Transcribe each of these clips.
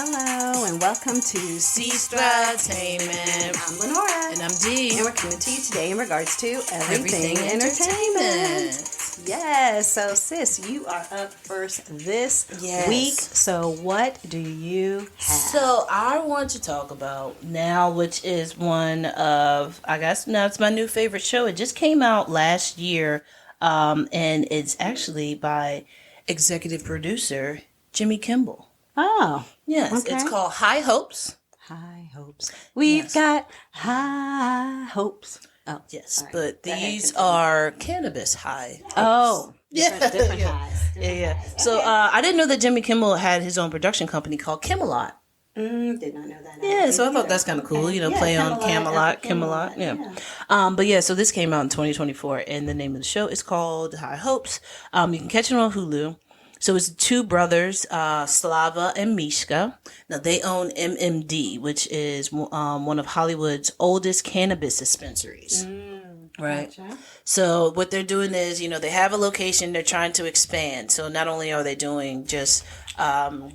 Hello and welcome to Sestra-Tainment. I'm Lenora. And I'm Dee. And we're coming to you today in regards to everything entertainment. Yes. So, sis, you are up first this week. So, what do you have? So, I want to talk about now, which is one of, I guess, now it's my new favorite show. It just came out last year, and it's actually by executive producer Jimmy Kimmel. Oh. Yes, okay. It's called High Hopes. High hopes. We've got high hopes. Oh, yes, right. But these are cannabis high hopes. Oh, yeah, different highs. Yeah. Highs. So I didn't know that Jimmy Kimmel had his own production company called Kimmelot. Did not know that. Yeah, so I thought that's kind of cool. You know, play on Camelot. Yeah. But yeah, so this came out in 2024, and the name of the show is called High Hopes. You can catch it on Hulu. So it's two brothers, Slava and Mishka. Now they own MMD, which is one of Hollywood's oldest cannabis dispensaries. Right. Gotcha. So what they're doing is, you know, they have a location, they're trying to expand. So not only are they doing just the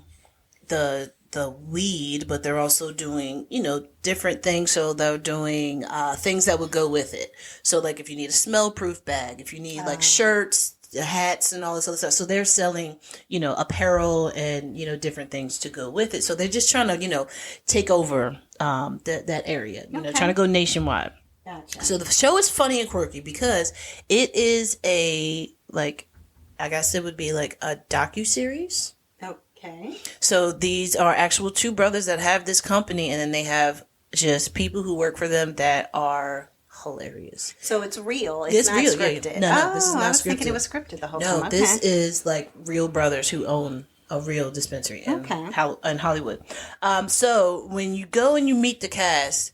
weed, but they're also doing, you know, different things. So they're doing things that would go with it. So like if you need a smell-proof bag, if you need like shirts, hats and all this other stuff. So they're selling, you know, apparel and, you know, different things to go with it. So they're just trying to, you know, take over that area, you know, trying to go nationwide. Gotcha. So the show is funny and quirky because it is I guess it would be like a docuseries. Okay. So these are actual two brothers that have this company, and then they have just people who work for them that are hilarious. So it's real. It's not real. scripted. No, this is not I was scripted. thinking it was scripted the whole time. No, Okay. this is like real brothers who own a real dispensary in Hollywood. So when you go and you meet the cast,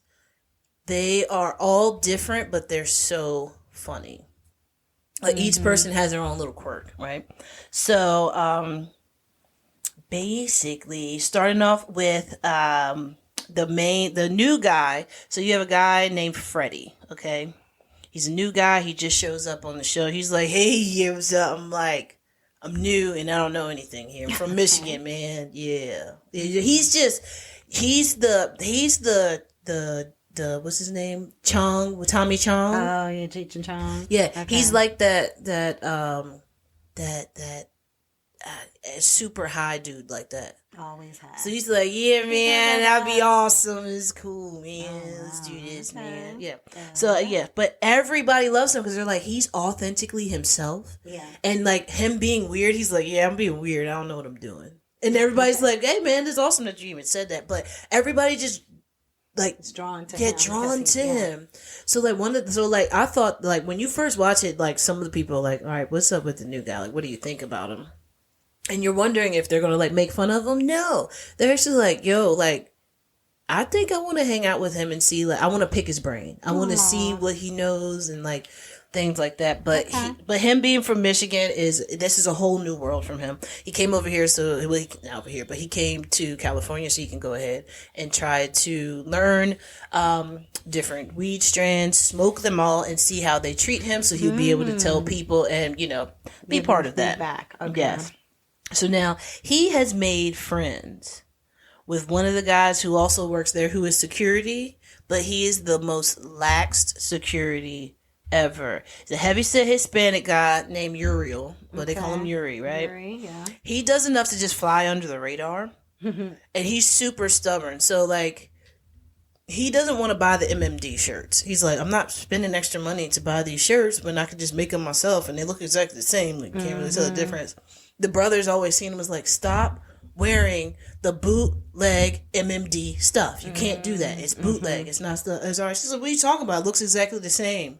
they are all different, but they're so funny. Like each person has their own little quirk, right? So basically, starting off with the new guy. So you have a guy named Freddie, okay? He's a new guy. He just shows up on the show. He's like, hey, what's up? I'm like, I'm new and I don't know anything here. I'm from Michigan, man. Yeah. He's the what's his name? Tommy Chong. Oh, yeah, Cheech and Chong. Yeah. Okay. He's like that super high dude like that. Always has. So he's like, yeah, man, that'd be awesome. It's cool, man. Let's do this, man. Yeah. So, yeah. But everybody loves him because they're like, he's authentically himself. Yeah. And like him being weird, he's like, yeah, I'm being weird. I don't know what I'm doing. And everybody's like, hey, man, it's awesome that you even said that. But everybody just like it's drawn to get drawn to him. So like I thought like when you first watch it, like some of the people are like, all right, what's up with the new guy? Like, what do you think about him? And you're wondering if they're going to like make fun of him. No, they're actually like, yo, like, I think I want to hang out with him and see, like, I want to pick his brain. I want to see what he knows and like things like that. But but him being from Michigan this is a whole new world from him. He came over here, but he came to California so he can go ahead and try to learn different weed strands, smoke them all, and see how they treat him. So he'll be able to tell people and, you know, be part of that. Back. Okay. Yes. So now he has made friends with one of the guys who also works there who is security, but he is the most laxed security ever. He's a heavyset Hispanic guy named Uriel, but they call him Yuri, right? Yuri, yeah. He does enough to just fly under the radar, and he's super stubborn. So like, he doesn't want to buy the MMD shirts. He's like, I'm not spending extra money to buy these shirts when I could just make them myself, and they look exactly the same. Like, can't really tell the difference. The brothers always seen him as like, stop wearing the bootleg MMD stuff. You can't do that. It's bootleg. It's not stuff. It's all right. She's like, what are you talking about? It looks exactly the same.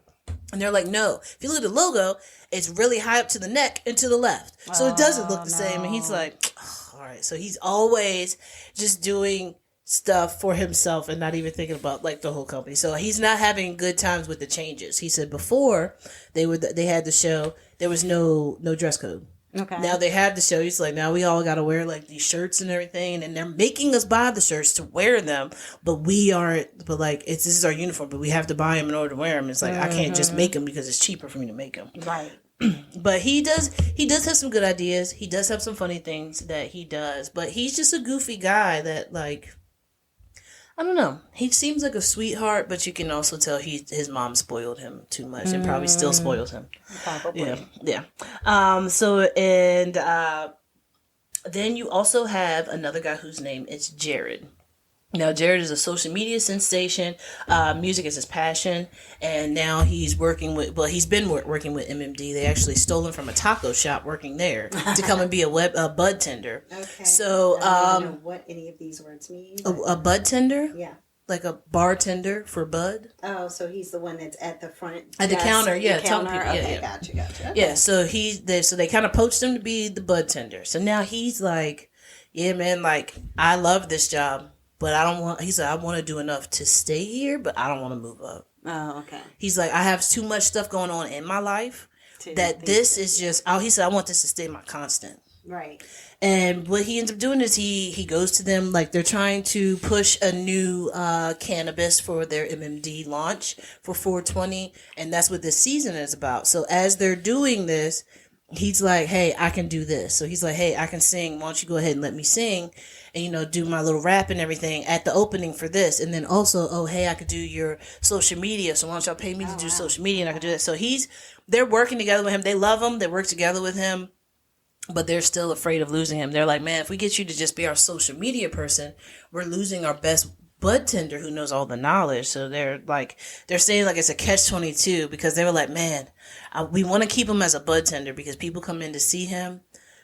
And they're like, no. If you look at the logo, it's really high up to the neck and to the left. So it doesn't look the same. And he's like, oh, all right. So he's always just doing stuff for himself and not even thinking about like the whole company. So he's not having good times with the changes. He said before they had the show, there was no dress code. Okay. Now they have the show. He's like, now we all got to wear like these shirts and everything, and they're making us buy the shirts to wear them, but we aren't. But like, this is our uniform, but we have to buy them in order to wear them. It's like I can't just make them because it's cheaper for me to make them. Right. But he does have some good ideas. He does have some funny things that he does, but he's just a goofy guy that like. I don't know. He seems like a sweetheart, but you can also tell his mom spoiled him too much and probably still spoils him. Probably. Yeah. Then you also have another guy whose name is Jared. Now, Jared is a social media sensation. Music is his passion. And now he's working with, he's been working with MMD. They actually stole him from a taco shop working there to come and be a bud tender. Okay. So, I don't know what any of these words mean. a bud tender? Yeah. Like a bartender for bud? Oh, so he's the one that's at the front. At the counter, yeah. The counter. People, Okay, yeah. Gotcha. Okay. Yeah, so they kind of poached him to be the bud tender. So now he's like, yeah, man, like, I love this job. But I don't want, he said, I want to do enough to stay here, but I don't want to move up. Oh, okay. He's like, I have too much stuff going on in my life that this is just, he said, I want this to stay my constant. Right. And what he ends up doing is he goes to them, like they're trying to push a new cannabis for their MMD launch for 420. And that's what this season is about. So as they're doing this, he's like, hey, I can do this. So he's like, hey, I can sing. Why don't you go ahead and let me sing? And, do my little rap and everything at the opening for this. And then also, oh, hey, I could do your social media. So why don't y'all pay me to do social media and I could do that. So they're working together with him. They love him. They work together with him. But they're still afraid of losing him. They're like, man, if we get you to just be our social media person, we're losing our best bud tender who knows all the knowledge. So they're saying like it's a catch-22 because they were like, man, we want to keep him as a bud tender because people come in to see him.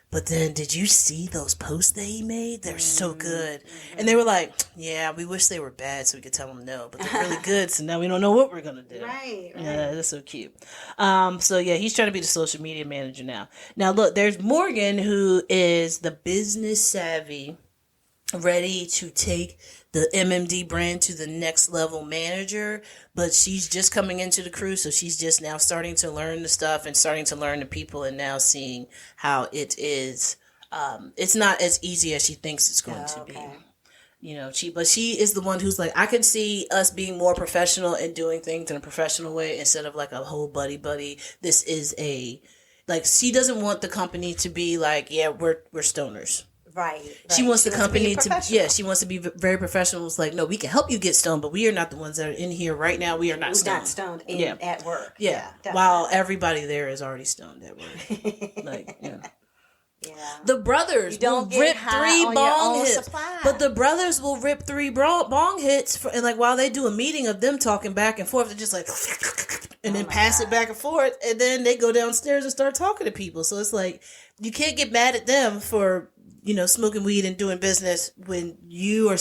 But then, did you see those posts that he made? They're so good. And they were like, yeah, we wish they were bad so we could tell them no. But they're really good, so now we don't know what we're going to do. Right. Yeah, that's so cute. So, yeah, he's trying to be the social media manager now. Now, look, there's Morgan, who is the business savvy, ready to take the MMD brand to the next level manager, but she's just coming into the crew, so she's just now starting to learn the stuff and starting to learn the people and now seeing how it is. It's not as easy as she thinks it's going to be. But she is the one who's like, I can see us being more professional and doing things in a professional way instead of like a whole buddy. This is she doesn't want the company to be like, yeah, we're stoners. Right. She wants the company she wants to be very professional. It's like, no, we can help you get stoned, but we are not the ones that are in here right now. We are not stoned. Not stoned at work. Yeah. While everybody there is already stoned at work. Yeah. The brothers will rip 3 bong hits. But the brothers will rip 3 bong hits and like while they do a meeting of them talking back and forth, they're just like and then pass it back and forth, and then they go downstairs and start talking to people. So it's like you can't get mad at them for smoking weed and doing business when you are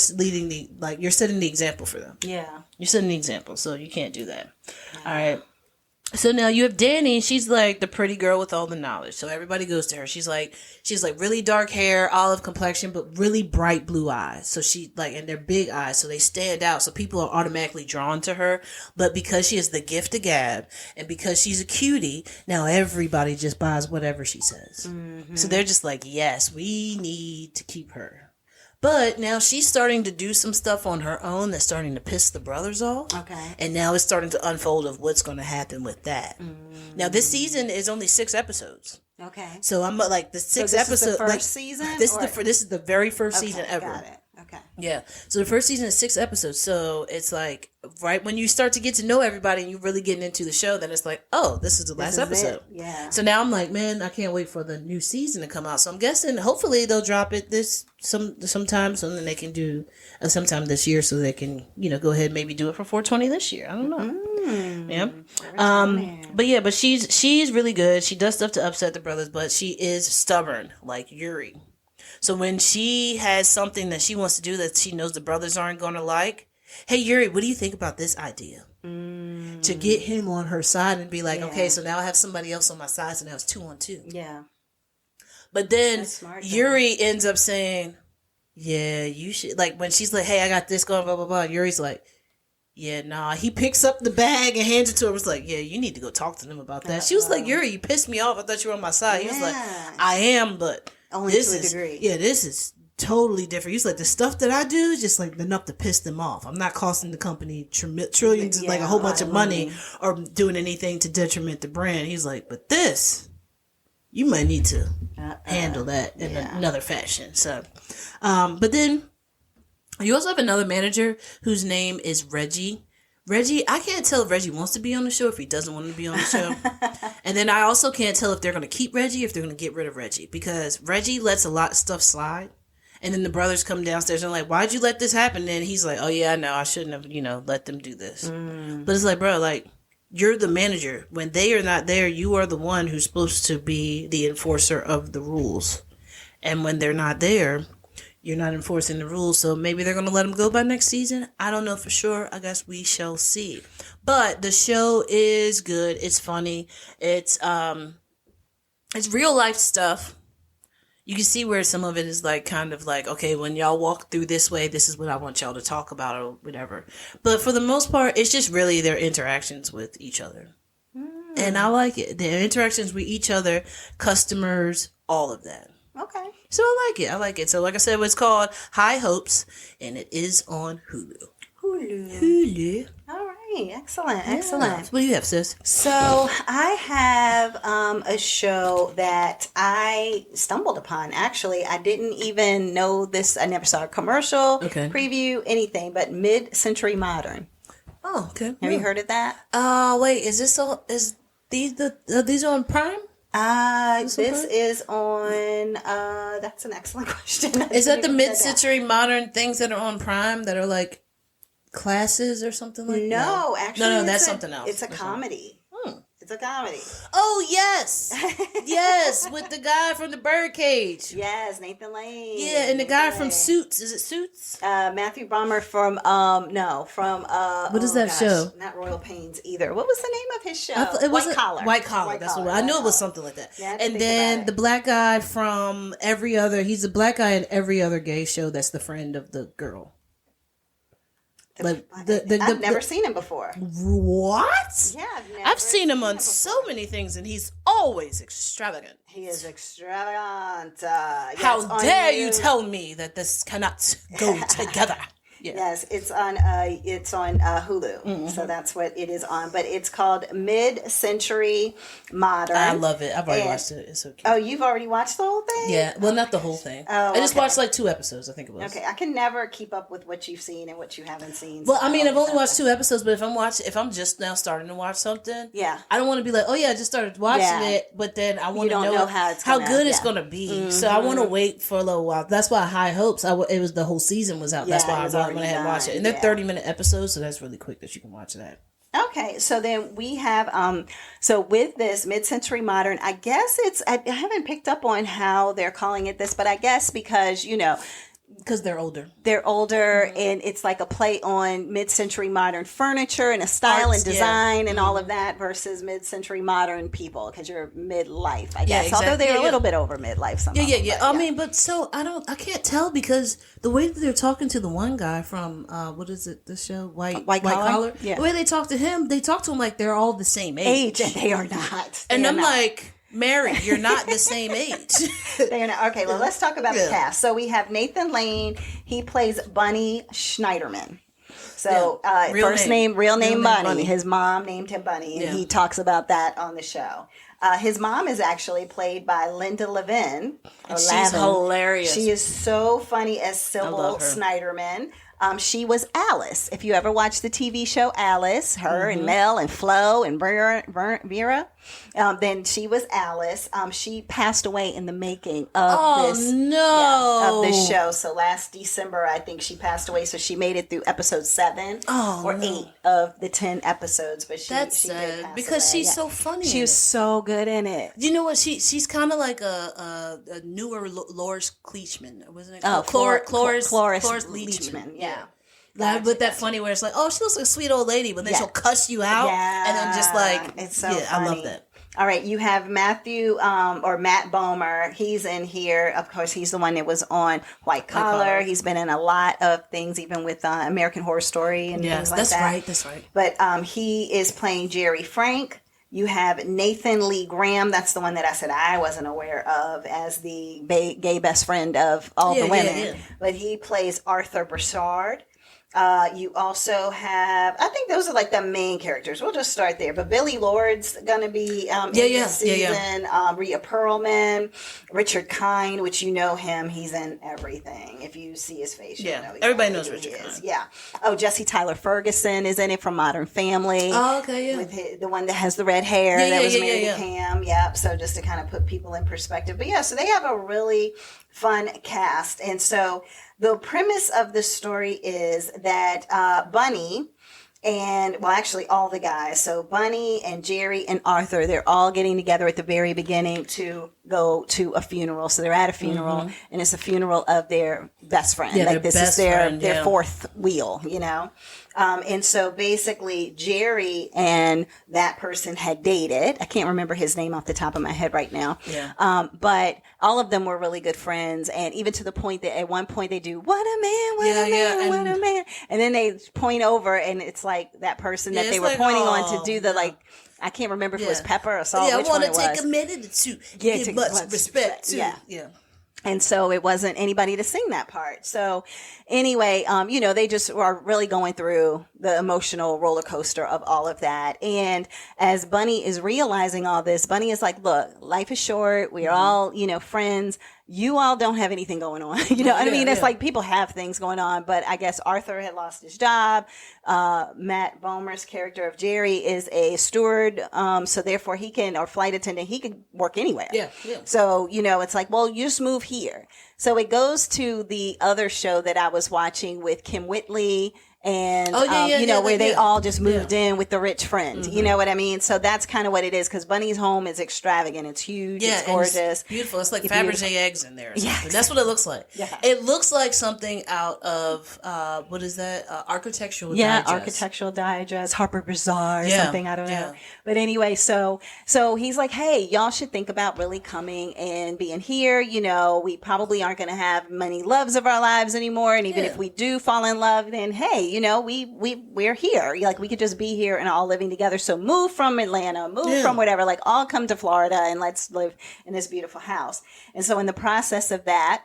you're setting the example for them. Yeah. You're setting the example, so you can't do that. Yeah. All right. So now you have Danny, and she's like the pretty girl with all the knowledge. So everybody goes to her. She's like really dark hair, olive complexion, but really bright blue eyes. So and they're big eyes, so they stand out. So people are automatically drawn to her. But because she has the gift of gab, and because she's a cutie, now everybody just buys whatever she says. Mm-hmm. So they're just like, yes, we need to keep her. But now she's starting to do some stuff on her own that's starting to piss the brothers off. Okay. And now it's starting to unfold of what's going to happen with that. Mm. Now, this season is only 6 episodes. Okay. So I'm like the 6 episodes. Is the first season? This is the very first season ever. Got it. Okay. Yeah. So the first season is 6 episodes. So it's like right when you start to get to know everybody and you're really getting into the show, then it's like, oh, this is the last episode. Yeah. So now I'm like, man, I can't wait for the new season to come out. So I'm guessing hopefully they'll drop it sometime so then they can do sometime this year so they can, go ahead and maybe do it for 420 this year. I don't know. Yeah. But she's really good. She does stuff to upset the brothers, but she is stubborn like Yuri. So when she has something that she wants to do that she knows the brothers aren't going to like, hey, Yuri, what do you think about this idea? To get him on her side and be like, okay, so now I have somebody else on my side, so now it's 2 on 2. Yeah. But then Yuri ends up saying, yeah, you should, like when she's like, hey, I got this going, blah, blah, blah. Yuri's like, yeah, nah. He picks up the bag and hands it to her. Was like, yeah, you need to go talk to them about that. She was like, Yuri, you pissed me off. I thought you were on my side. He was like, I am, but only this to a is degree. Yeah, this is totally different. He's like, the stuff that I do is just like enough to piss them off. I'm not costing the company trillions, like a whole bunch of money, or doing anything to detriment the brand. He's like, but this, you might need to handle that in another fashion. So, but then you also have another manager whose name is Reggie. Reggie, I can't tell if Reggie wants to be on the show, if he doesn't want to be on the show. And then I also can't tell if they're going to keep Reggie, if they're going to get rid of Reggie. Because Reggie lets a lot of stuff slide. And then the brothers come downstairs and like, why'd you let this happen? And he's like, oh yeah, I know, I shouldn't have, let them do this. But it's like, bro, like, you're the manager. When they are not there, you are the one who's supposed to be the enforcer of the rules. And when they're not there, you're not enforcing the rules, so maybe they're going to let them go by next season. I don't know for sure. I guess we shall see. But the show is good. It's funny. It's real life stuff. You can see where some of it is like kind of like, okay, when y'all walk through this way, this is what I want y'all to talk about or whatever. But for the most part, it's just really their interactions with each other. And I like it. Their interactions with each other, customers, all of that. Okay. So I like it. So like I said, it's called High Hopes, and it is on Hulu. Hulu. All right. Excellent. What do you have, sis? So I have a show that I stumbled upon. Actually, I didn't even know this. I never saw a commercial, preview, anything, but Mid-Century Modern. Oh, okay. Have you heard of that? Wait, is these on Prime? This is on, that's an excellent question. Is that the mid-century modern things that are on Prime that are like classes or something like that? No, actually. No, that's something else. It's a comedy. It's a comedy. Oh, yes. Yes, with the guy from the Birdcage. Yes, Nathan Lane. Yeah, and the guy from Suits. Is it Suits? Matthew Bomber from, what is that show? Not Royal Pains either. What was the name of his show? White Collar. That's what I knew it was something like that. Yeah, and then the black guy from he's a black guy in every other gay show that's the friend of the girl. I've never seen him before. What? Yeah, I've seen him on so many things, and he's always extravagant. He is extravagant. How dare you tell me that this cannot go together? Yeah. Yes, it's on Hulu, so that's what it is on. But it's called Mid-Century Modern. I love it. I've already watched it. It's so cute. Oh, you've already watched the whole thing? Yeah, well, not the whole thing. Oh, I just watched like 2 episodes. I think it was. Okay, I can never keep up with what you've seen and what you haven't seen. Well, I mean, I've only watched 2 episodes, but if I'm just now starting to watch something, I don't want to be like, oh yeah, I just started watching it, but then I want to know how good it's going to be. Mm-hmm. So I want to wait for a little while. That's why High Hopes. It was the whole season was out. That's why I went ahead and watched it. And they're 30-minute episodes, so that's really quick that you can watch that. Okay, so then we have, so with this Mid-Century Modern, I guess I haven't picked up on how they're calling it this, but I guess because, because they're older. And it's like a play on mid-century modern furniture and a style and design and all of that versus mid-century modern people because you're midlife, I guess. Exactly. Although they're a little bit over midlife sometimes. Yeah. I mean, but so I can't tell because the way that they're talking to the one guy from what is it? The show White Collar. Yeah. The way they talk to him like they're all the same age. And they are not. And I'm like, Mary, you're not the same age. Okay, well, let's talk about the cast. So we have Nathan Lane. He plays Bunny Schneiderman. So real name Bunny. His mom named him Bunny, and he talks about that on the show. His mom is actually played by Linda Levin. She's hilarious. She is so funny as Sybil Schneiderman. She was Alice. If you ever watched the TV show Alice, her and Mel and Flo and Vera, then she was Alice. She passed away in the making of this show. So last December, I think she passed away. So she made it through episode 7 or 8 of the 10 episodes. But that's she sad did pass because away. she's so funny. She was so good in it. You know what? She's kind of like a newer Loris Leachman, wasn't it? Cloris Leachman. Yeah. With that funny where it's like, oh, she looks like a sweet old lady, but then she'll cuss you out, and then just like, it's so funny. I love that. All right, you have Matthew or Matt Bomer. He's in here. Of course, he's the one that was on White Collar. He's been in a lot of things, even with American Horror Story and things like that. That's right. But he is playing Jerry Frank. You have Nathan Lee Graham. That's the one that I said I wasn't aware of as the gay best friend of all the women. Yeah. But he plays Arthur Broussard. You also have, I think those are like the main characters. We'll just start there. But Billy Lord's going to be in this season. Rhea Perlman, Richard Kind, which you know him. He's in everything. If you see his face, you know everybody knows Richard Kind. Yeah. Oh, Jesse Tyler Ferguson is in it from Modern Family. Oh, okay, yeah. With the one that has the red hair that was married to Cam. Yep. So just to kind of put people in perspective. But yeah, so they have a really fun cast. And so the premise of the story is that Bunny and, well, actually all the guys, so Bunny and Jerry and Arthur, they're all getting together at the very beginning to go to a funeral. So they're at a funeral, and it's a funeral of their best friend. Yeah, like this is their fourth wheel, you know? And so basically Jerry and that person had dated. I can't remember his name off the top of my head right now. Yeah. But all of them were really good friends. And even to the point that at one point they do, what a man, what a man. And then they point over and it's like that person that they were pointing on to do the like, I can't remember if it was pepper or salt. Yeah, I want to take a minute to give much respect to. Yeah. And so it wasn't anybody to sing that part. So anyway, you know, they just are really going through the emotional roller coaster of all of that. And as Bunny is realizing all this, Bunny is like, look, life is short. We're all, you know, friends. You all don't have anything going on. You know what I mean? It's like people have things going on, but I guess Arthur had lost his job. Matt Bomer's character of Jerry is a steward. So therefore he can, or flight attendant, he can work anywhere. Yeah. So, you know, it's like, well, you just move here. So it goes to the other show that I was watching with Kim Whitley and, you know, where they all just moved in with the rich friend. You know what I mean? So that's kind of what it is, because Bunny's home is extravagant. It's huge. It's gorgeous. It's beautiful. It's like Fabergé eggs in there. Yeah, exactly. That's what it looks like. Yeah. It looks like something out of, what is that? Architectural Digest. Yeah, Architectural Digest, Harper Bazaar, something, I don't know. Yeah. But anyway, so he's like, hey, y'all should think about really coming and being here. You know, we probably aren't going to have many loves of our lives anymore. And even if we do fall in love, then hey, you know, we're here. Like, we could just be here and all living together. So move from Atlanta, move from whatever, like all come to Florida and let's live in this beautiful house. And so in the process of that,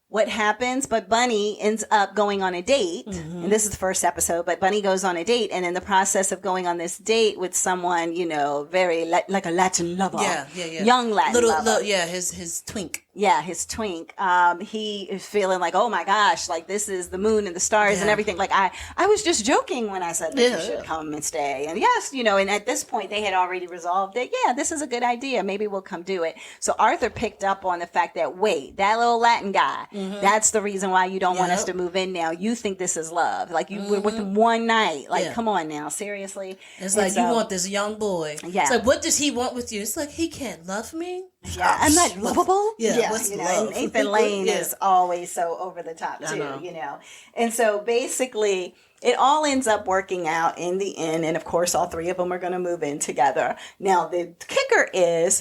what happens? But Bunny ends up going on a date. And this is the first episode, but Bunny goes on a date. And in the process of going on this date with someone, you know, very like a Latin lover. Yeah. Young Latin lover. His twink. Yeah, his twink. He is feeling like, oh my gosh, like this is the moon and the stars and everything. Like I was just joking when I said that you should come and stay. And yes, you know, and at this point they had already resolved it. Yeah, this is a good idea. Maybe we'll come do it. So Arthur picked up on the fact that, wait, that little Latin guy, that's the reason why you don't want us to move in now. You think this is love. Like you were with him one night. Like, come on now, seriously. It's like, you want this young boy. Yeah. It's like, what does he want with you? It's like, he can't love me. Yeah, I'm not lovable. Yeah, what's you know, love? And Nathan Lane is always so over the top too, you know. And so basically, it all ends up working out in the end, and of course, all three of them are going to move in together. Now, the kicker is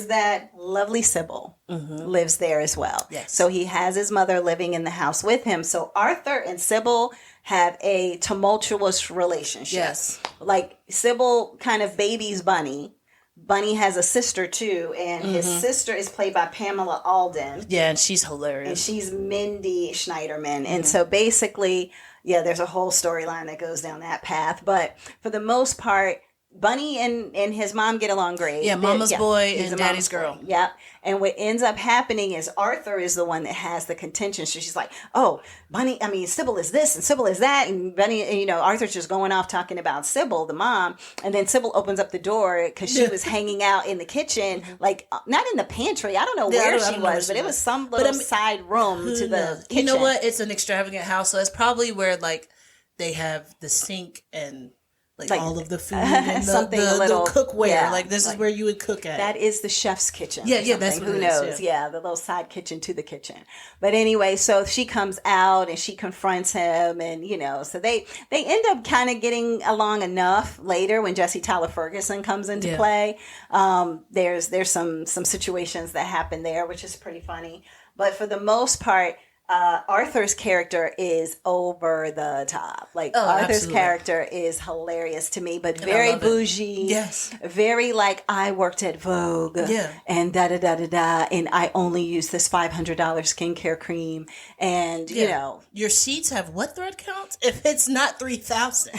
that lovely Sybil lives there as well. Yes. So he has his mother living in the house with him. So Arthur and Sybil have a tumultuous relationship. Yes, like Sybil kind of babies Bunny. Bunny has a sister too, and his sister is played by Pamela Alden. Yeah, and she's hilarious. And she's Mindy Schneiderman. And so basically, there's a whole storyline that goes down that path. But for the most part, Bunny and his mom get along great. Yeah, mama's boy and daddy's girl. Yep. And what ends up happening is Arthur is the one that has the contention. So she's like, oh, Sybil is this and Sybil is that. And Bunny, you know, Arthur's just going off talking about Sybil, the mom. And then Sybil opens up the door because she was hanging out in the kitchen, like not in the pantry. I don't know where she was, but it was some little side room to the kitchen. You know what? It's an extravagant house. So it's probably where like they have the sink and like all of the food and something the a little cookware. yeah, like this is where you would cook at. That is the chef's kitchen. Yeah, that's what who it knows? is, yeah. Yeah, the little side kitchen to the kitchen. But anyway, so she comes out and she confronts him, and so they end up kind of getting along enough later when Jesse Tyler Ferguson comes into play. There's some situations that happen there, which is pretty funny. But for the most part, Arthur's character is over the top. Like Arthur's character is hilarious to me, but very bougie. Yes. Very like, I worked at Vogue. Yeah. And and I only use this $500 skincare cream. And your sheets have what thread count? If it's not 3,000,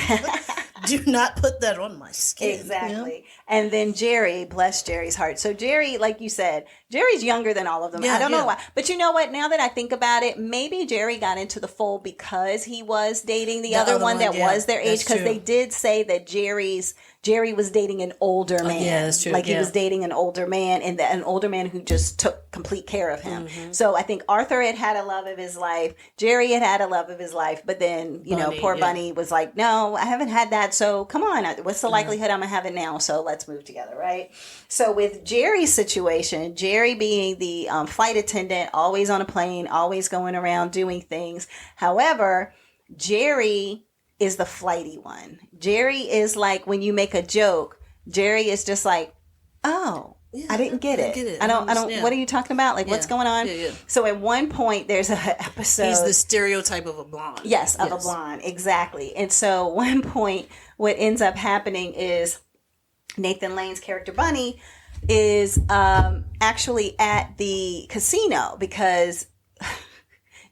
do not put that on my skin. Exactly. And then Jerry, bless Jerry's heart. So Jerry, like you said, Jerry's younger than all of them. I don't know why. But you know what? Now that I think about it, maybe Jerry got into the fold because he was dating the other one that was their age. Because they did say that Jerry was dating an older man. Yeah, that's true. Like he was dating an older man, and an older man who just took complete care of him. So I think Arthur had a love of his life. Jerry had a love of his life. But then, poor Bunny was like, no, I haven't had that. So come on. What's the likelihood I'm going to have it now? So let's move together, right? So with Jerry's situation, Jerry being the flight attendant, always on a plane, always going around doing things. However, Jerry is the flighty one. Jerry is like, when you make a joke, Jerry is just like, oh, I didn't get it. I don't, what are you talking about? Like, what's going on? So at one point, there's an episode. He's the stereotype of a blonde. Yes, of a blonde. Exactly. And so one point, what ends up happening is Nathan Lane's character Bunny is actually at the casino because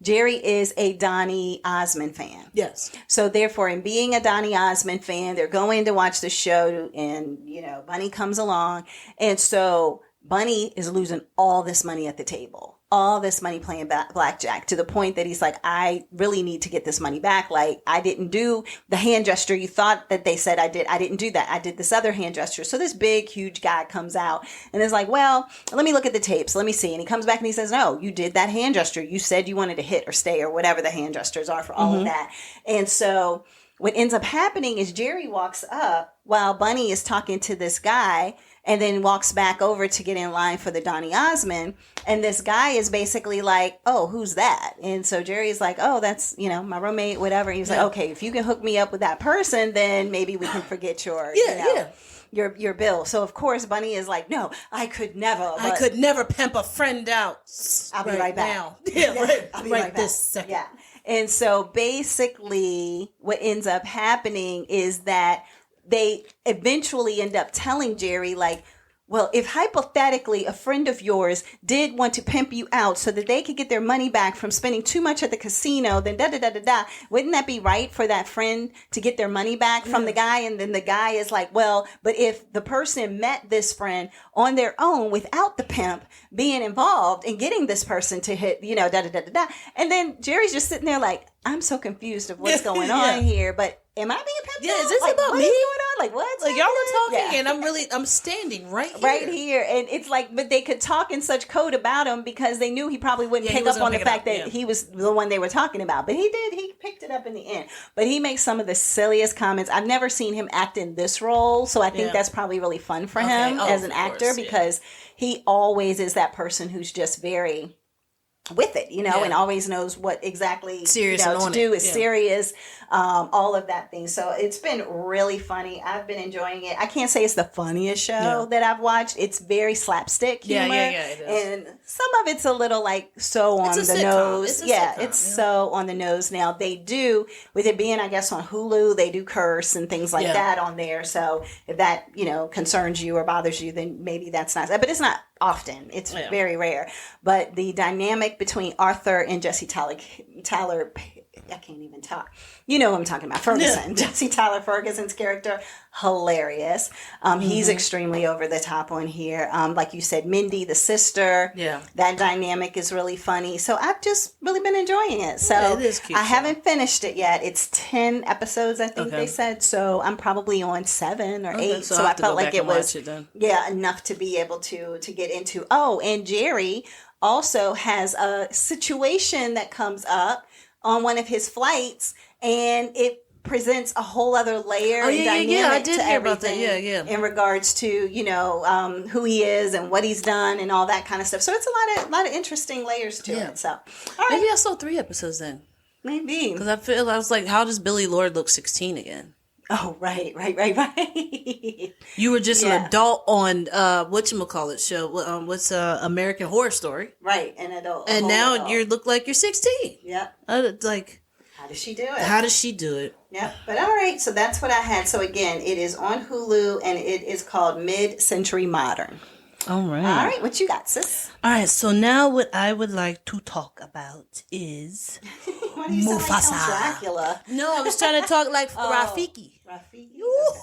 Jerry is a Donny Osmond fan. Yes. So therefore, in being a Donny Osmond fan, they're going to watch the show, and Bunny comes along, and so Bunny is losing all this money at the table. All this money playing blackjack, to the point that he's like, I really need to get this money back. Like, I didn't do the hand gesture you thought that they said I did. I didn't do that. I did this other hand gesture. So this big, huge guy comes out and is like, well, let me look at the tapes. Let me see. And he comes back and he says, no, you did that hand gesture. You said you wanted to hit or stay or whatever the hand gestures are for all of that. And so what ends up happening is Jerry walks up while Bunny is talking to this guy, and then walks back over to get in line for the Donny Osmond. And this guy is basically like, oh, who's that? And so Jerry's like, oh, that's, my roommate, whatever. And he's like, okay, if you can hook me up with that person, then maybe we can forget your, your bill. So of course Bunny is like, no, I could never. I could never pimp a friend out. I'll be right back. Now. Yeah, I'll be right back. This second. Yeah. And so basically what ends up happening is that they eventually end up telling Jerry, like, well, if hypothetically a friend of yours did want to pimp you out so that they could get their money back from spending too much at the casino, then wouldn't that be right for that friend to get their money back from the guy? And then the guy is like, well, but if the person met this friend on their own without the pimp being involved and getting this person to hit, And then Jerry's just sitting there like, I'm so confused of what's going on here, but am I being pimped out? Yeah, is this like, about what me? is going on? Like, what's like, y'all are talking happening? and I'm standing right here. And it's like, but they could talk in such code about him because they knew he probably wouldn't pick up on the fact that he was the one they were talking about. But he did. He picked it up in the end. But he makes some of the silliest comments. I've never seen him act in this role, so I think that's probably really fun for him as an actor because he always is that person who's just very with it, and always knows what exactly serious to do is serious, all of that thing. So it's been really funny. I've been enjoying it. I can't say it's the funniest show that I've watched. It's very slapstick humor. It is. And some of it's a little like so on the nose. It's so on the nose. Now they do, with it being, I guess, on Hulu, they do curse and things like that on there. So if that, concerns you or bothers you, then maybe that's not, but it's not often. It's very rare. But the dynamic between Arthur and Jesse Tyler, I can't even talk. You know what I'm talking about. Ferguson. Jesse Tyler Ferguson's character, hilarious. He's extremely over the top on here. Like you said, Mindy, the sister. Yeah. That dynamic is really funny. So I've just really been enjoying it. So it is cute, I haven't finished it yet. It's 10 episodes, I think they said. So I'm probably on 7 or 8. So I felt like it was enough to be able to get into. Oh, and Jerry also has a situation that comes up on one of his flights, and it presents a whole other layer Oh, and yeah, dynamic yeah, I did to hear about that. everything Yeah. in regards to, who he is and what he's done and all that kind of stuff. So it's a lot of interesting layers to it. So, all right. Maybe I saw 3 episodes then. Maybe. Because I was like, how does Billy Lord look 16 again? Oh, right. You were just an adult on whatchamacallit show. What's American Horror Story? Right, an adult. And now you look like you're 16. Yep. Like, how does she do it? How does she do it? Yep. But all right, so that's what I had. So again, it is on Hulu and it is called Mid-Century Modern. All right. All right, what you got, sis? All right, so now what I would like to talk about is Why do you sound like Mufasa. Count Dracula? No, I was trying to talk like Rafiki. Rafiki. Ooh,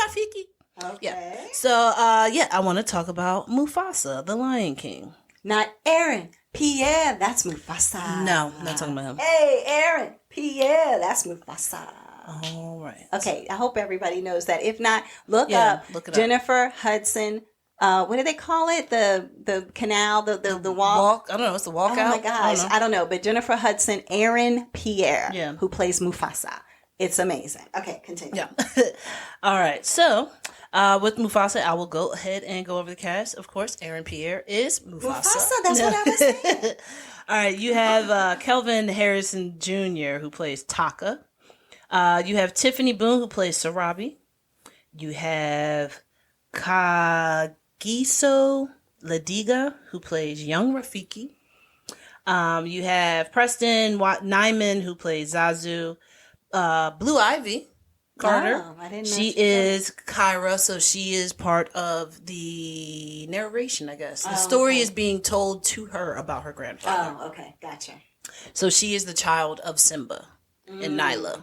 Rafiki. Okay. Yeah. So, I want to talk about Mufasa, the Lion King. Not Aaron. Pierre, that's Mufasa. No, not talking about him. Hey, Aaron. Pierre, that's Mufasa. All right. Okay, I hope everybody knows that. If not, look it up up. Jennifer Hudson. What do they call it? The canal, the walk. I don't know. It's the walk Oh out. my gosh, I don't know. But Jennifer Hudson, Aaron Pierre, Yeah. who plays Mufasa. It's amazing. Okay, continue. Yeah. All right. So, with Mufasa, I will go ahead and go over the cast. Of course, Aaron Pierre is Mufasa. Mufasa, that's what I was saying. All right. You have Kelvin Harrison Jr., who plays Taka. You have Tiffany Boone, who plays Sarabi. You have Kagiso Ladiga, who plays young Rafiki. You have Preston Nyman, who plays Zazu. Blue Ivy Carter. Oh, I didn't know she is Kyra, so she is part of the narration, I guess. The story is being told to her about her grandfather. Oh, okay, gotcha. So she is the child of Simba and Nyla.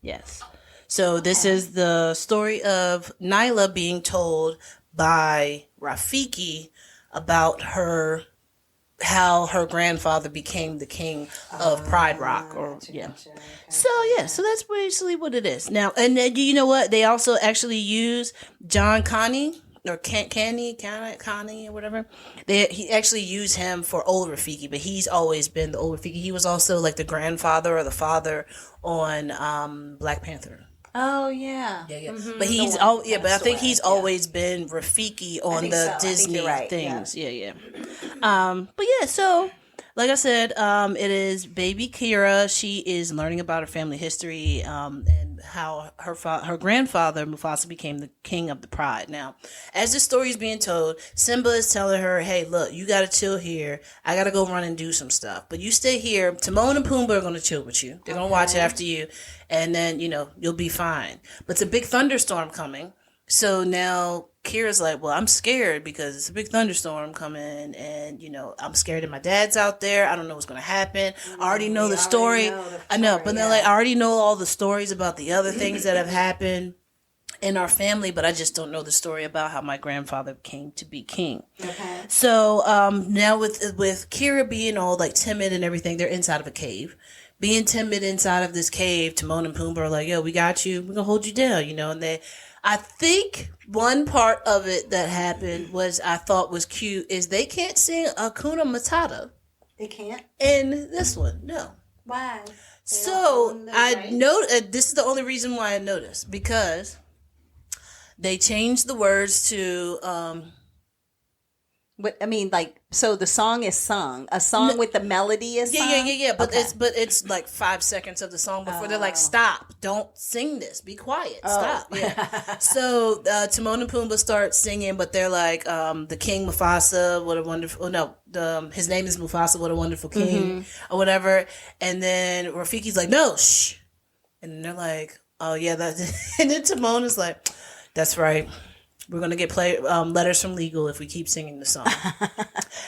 Yes. So this is the story of Nyla being told by Rafiki about how her grandfather became the king of Pride Rock, Gotcha. So that's basically what it is. Now, and then, you know what? They also actually use John Connie or Connie or whatever. He actually used him for old Rafiki, but he's always been the old Rafiki. He was also like the grandfather or the father on Black Panther. Oh yeah. Yeah. Mm-hmm. But he's but I think he's always been Rafiki on the Disney things. Yeah. But yeah, so like I said, it is baby Kira. She is learning about her family history, and how her grandfather Mufasa became the king of the Pride. Now, as the story is being told, Simba is telling her, "Hey, look, you gotta chill here. I gotta go run and do some stuff, but you stay here. Timon and Pumbaa are gonna chill with you. They're gonna watch after you, and then you'll be fine. But it's a big thunderstorm coming." So now Kira's like, well, I'm scared because it's a big thunderstorm coming, and I'm scared that my dad's out there. I don't know what's going to happen. I already know the story. I know, but then I already know all the stories about the other things that have happened in our family, but I just don't know the story about how my grandfather came to be king. Okay. So now with Kira being all like timid and everything, they're inside of a cave. Being timid inside of this cave, Timon and Pumbaa are like, yo, we got you. We're going to hold you down, and I think one part of it that happened I thought was cute is they can't sing Hakuna Matata. They can't? In this one, no. Why? So I know this is the only reason why I noticed, because they changed the words to What I mean, so the song is sung. A song with the melody is sung? Yeah. But it's like 5 seconds of the song before they're like, stop, don't sing this, be quiet, stop. Yeah. So Timon and Pumbaa start singing, but they're like, the King Mufasa, what a wonderful. Oh no, his name is Mufasa, what a wonderful king, or whatever. And then Rafiki's like, no, shh, and they're like, oh yeah, that. And then Timon is like, that's right. We're going to get letters from legal if we keep singing the song.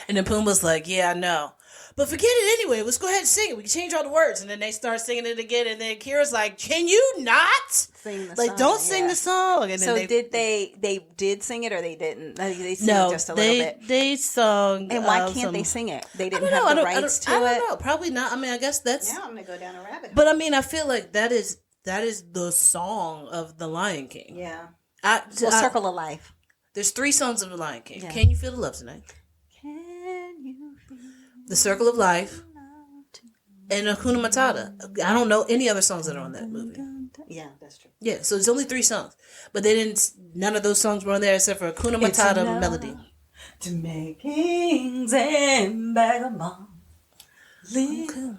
And then Pumbaa's like, yeah, I know. But forget it anyway. Let's go ahead and sing it. We can change all the words. And then they start singing it again. And then Kira's like, can you not? Sing the song. Don't sing the song. And then so did they did sing it or they didn't? They sang just a little bit? They sung. And why can't they sing it? They didn't have the rights to it? I don't know. Probably not. I mean, I guess that's... Now I'm going to go down a rabbit hole. But I mean, I feel like that is the song of The Lion King. Yeah. Circle of Life. There's 3 songs of The Lion King. Yeah. Can You Feel the Love Tonight? Can you feel The Circle of Life. and Hakuna Matata. I don't know any other songs that are on that movie. Yeah, that's true. Yeah, so it's only 3 songs, but none of those songs were on there except for Hakuna Matata melody. To make kings and vagabonds. Okay.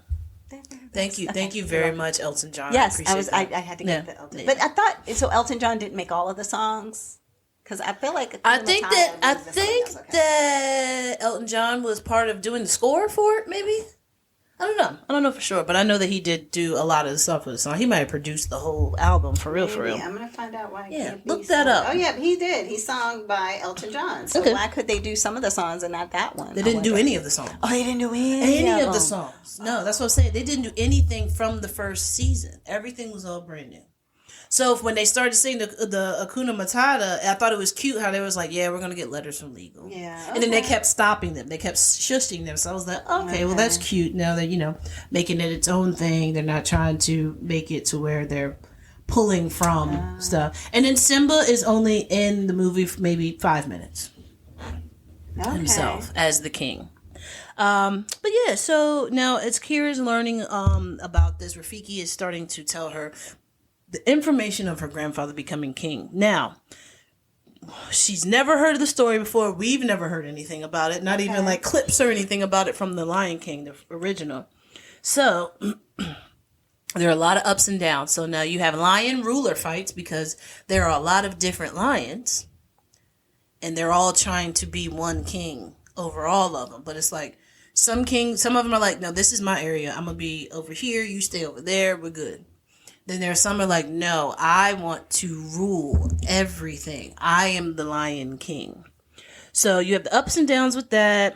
Thank you very much, Elton John. Yes, I had to get the Elton. Yeah. But I thought so. Elton John didn't make all of the songs because I feel like I think that Elton John was part of doing the score for it. Maybe I don't know for sure, but I know that he did do a lot of the stuff with the song. He might have produced the whole album for real. I'm gonna find out why. Yeah, look that up. Oh yeah, he did. He sung by Elton John. So why could they do some of the songs and not that one? They didn't do any of the songs. Oh, they didn't do any of the songs. No, that's what I'm saying. They didn't do anything from the first season. Everything was all brand new. So when they started singing the Hakuna Matata, I thought it was cute how they was like, yeah, we're going to get letters from legal. Yeah. Okay. And then they kept stopping them. They kept shushing them. So I was like, okay, well, that's cute. Now they're, making it its own thing. They're not trying to make it to where they're pulling from stuff. And then Simba is only in the movie for maybe 5 minutes himself as the king. But yeah, so now as Kira's learning about this, Rafiki is starting to tell her the information of her grandfather becoming king. Now, she's never heard of the story before. We've never heard anything about it. Not even like clips or anything about it from the Lion King, the original. So there are a lot of ups and downs. So now you have lion ruler fights because there are a lot of different lions. And they're all trying to be one king over all of them. But it's like some of them are like, no, this is my area. I'm going to be over here. You stay over there. We're good. Then there are some are like, no, I want to rule everything. I am the Lion King. So you have the ups and downs with that.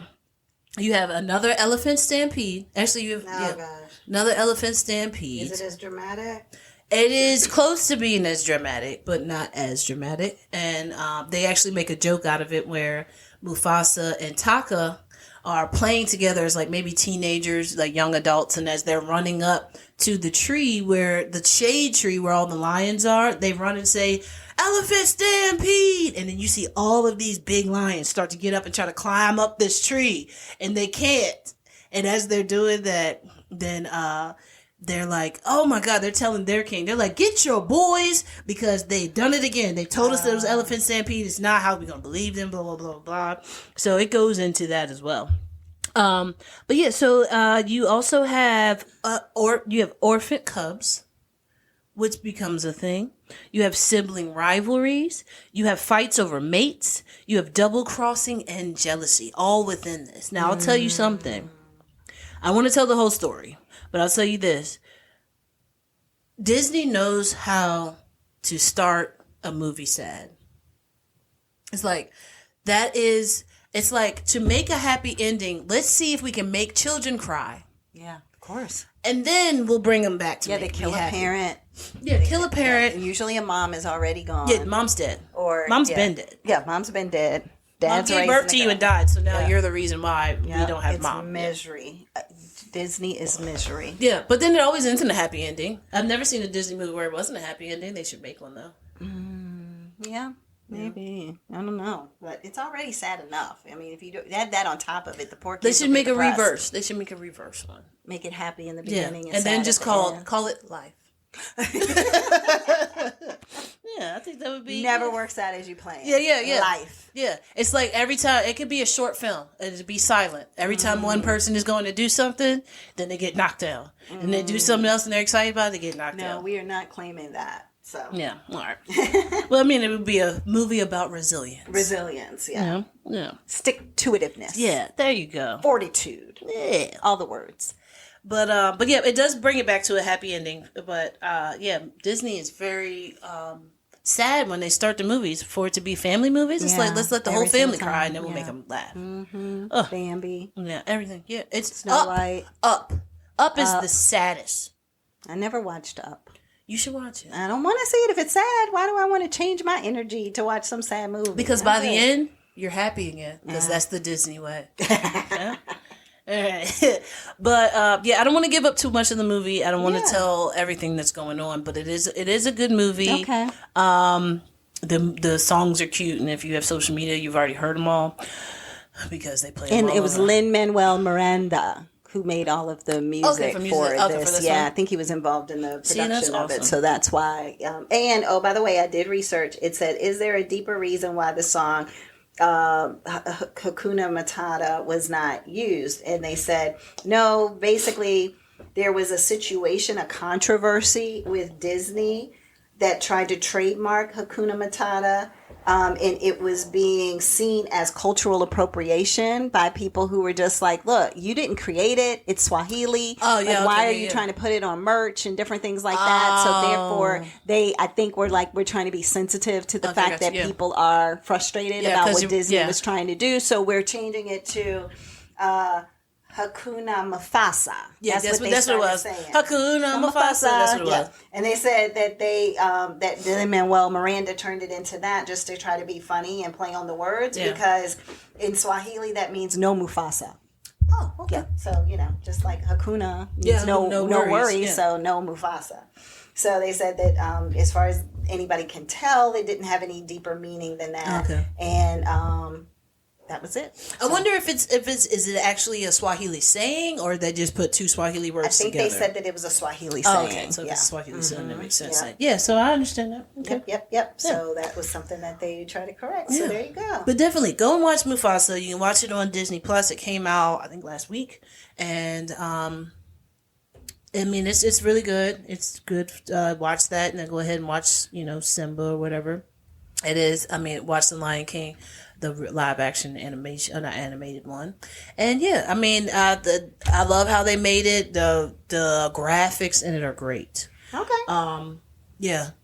You have another elephant stampede. Actually, you have another elephant stampede. Is it as dramatic? It is close to being as dramatic, but not as dramatic. And they actually make a joke out of it where Mufasa and Taka are playing together as like maybe teenagers, like young adults, and as they're running up to the tree the shade tree where all the lions are, they run and say, "Elephant stampede!" And then you see all of these big lions start to get up and try to climb up this tree, and they can't. And as they're doing that, then they're like, oh my God, they're telling their king, they're like, get your boys, because they've done it again. They told us there was elephant stampede. It's not how we're going to believe them, blah, blah, blah, blah. So it goes into that as well. But yeah, so you also have, you have orphan cubs, which becomes a thing. You have sibling rivalries. You have fights over mates. You have double crossing and jealousy, all within this. Now, I'll tell you something. I want to tell the whole story. But I'll tell you this. Disney knows how to start a movie sad. It's like, it's like to make a happy ending, let's see if we can make children cry. Yeah, of course. And then we'll bring them back to they kill a parent. Yeah, kill a parent. And usually a mom is already gone. Yeah, mom's dead. Or mom's been dead. Yeah, mom's been dead. Dad's Mom gave birth to you and died, so now you're the reason why we don't have mom. Misery. Disney is misery. Yeah, but then it always ends in a happy ending. I've never seen a Disney movie where it wasn't a happy ending. They should make one though. Yeah, maybe. I don't know, but it's already sad enough. I mean, if you add that on top of it, the poor kids. They should make a reverse. They should make a reverse one. Make it happy in the beginning, and then just call it life. Yeah, I think that would be never works out as you plan. Yeah. Life. Yeah, it's like every time it could be a short film. It'd be silent. Every time one person is going to do something, then they get knocked down, and they do something else and they're excited about it, they get knocked down. No, we are not claiming that. So yeah, all right. Well, I mean, it would be a movie about resilience. Resilience, yeah. Stick-to-itiveness. Yeah, there you go. Fortitude. Yeah, all the words. But yeah, it does bring it back to a happy ending. But yeah, Disney is very sad when they start the movies for it to be family movies. It's like, let's let the whole family cry and then we'll make them laugh. Bambi. Yeah, everything. Yeah, it's Snow White. Up is the saddest. I never watched Up. You should watch it. I don't want to see it if it's sad. Why do I want to change my energy to watch some sad movie? Because by the end, you're happy again. Because that's the Disney way. Yeah? All right. But yeah, I don't want to give up too much of the movie. I don't want to tell everything that's going on, but it is a good movie. Okay. The songs are cute, and if you have social media, you've already heard them all because they play. And it was Lin-Manuel Miranda who made all of the music for this. Yeah, I think he was involved in the production of it. So that's why. And oh, by the way, I did research. It said, is there a deeper reason why the song Hakuna Matata was not used? And they said, no, basically there was a situation, a controversy with Disney that tried to trademark Hakuna Matata. And it was being seen as cultural appropriation by people who were just like, look, you didn't create it. It's Swahili. Oh, yeah. Like, why are you trying to put it on merch and different things like that? So therefore, I think we're trying to be sensitive to the fact that people are frustrated about what Disney was trying to do. So we're changing it to Hakuna Mufasa. Yeah, that's what it was. Saying. Hakuna Mufasa. That's what it was. And they said that that Lin-Manuel Miranda turned it into that just to try to be funny and play on the words because in Swahili that means no Mufasa. Oh, okay. Yeah. So just like Hakuna means no worries, so no Mufasa. So they said that as far as anybody can tell, they didn't have any deeper meaning than that. Okay. And that was it. I wonder if is it actually a Swahili saying, or they just put two Swahili words together? I think they said that it was a Swahili saying. Okay, so if it's a Swahili saying, that makes sense. Yeah, so I understand that. Okay. Yep. Yeah. So that was something that they tried to correct. So there you go. But definitely go and watch Mufasa. You can watch it on Disney Plus. It came out, I think, last week, and I mean it's really good. It's good. Watch that, and then go ahead and watch Simba or whatever it is. I mean, watch The Lion King. The live action animation, not animated one, and I mean, I love how they made it. The graphics in it are great. Okay. The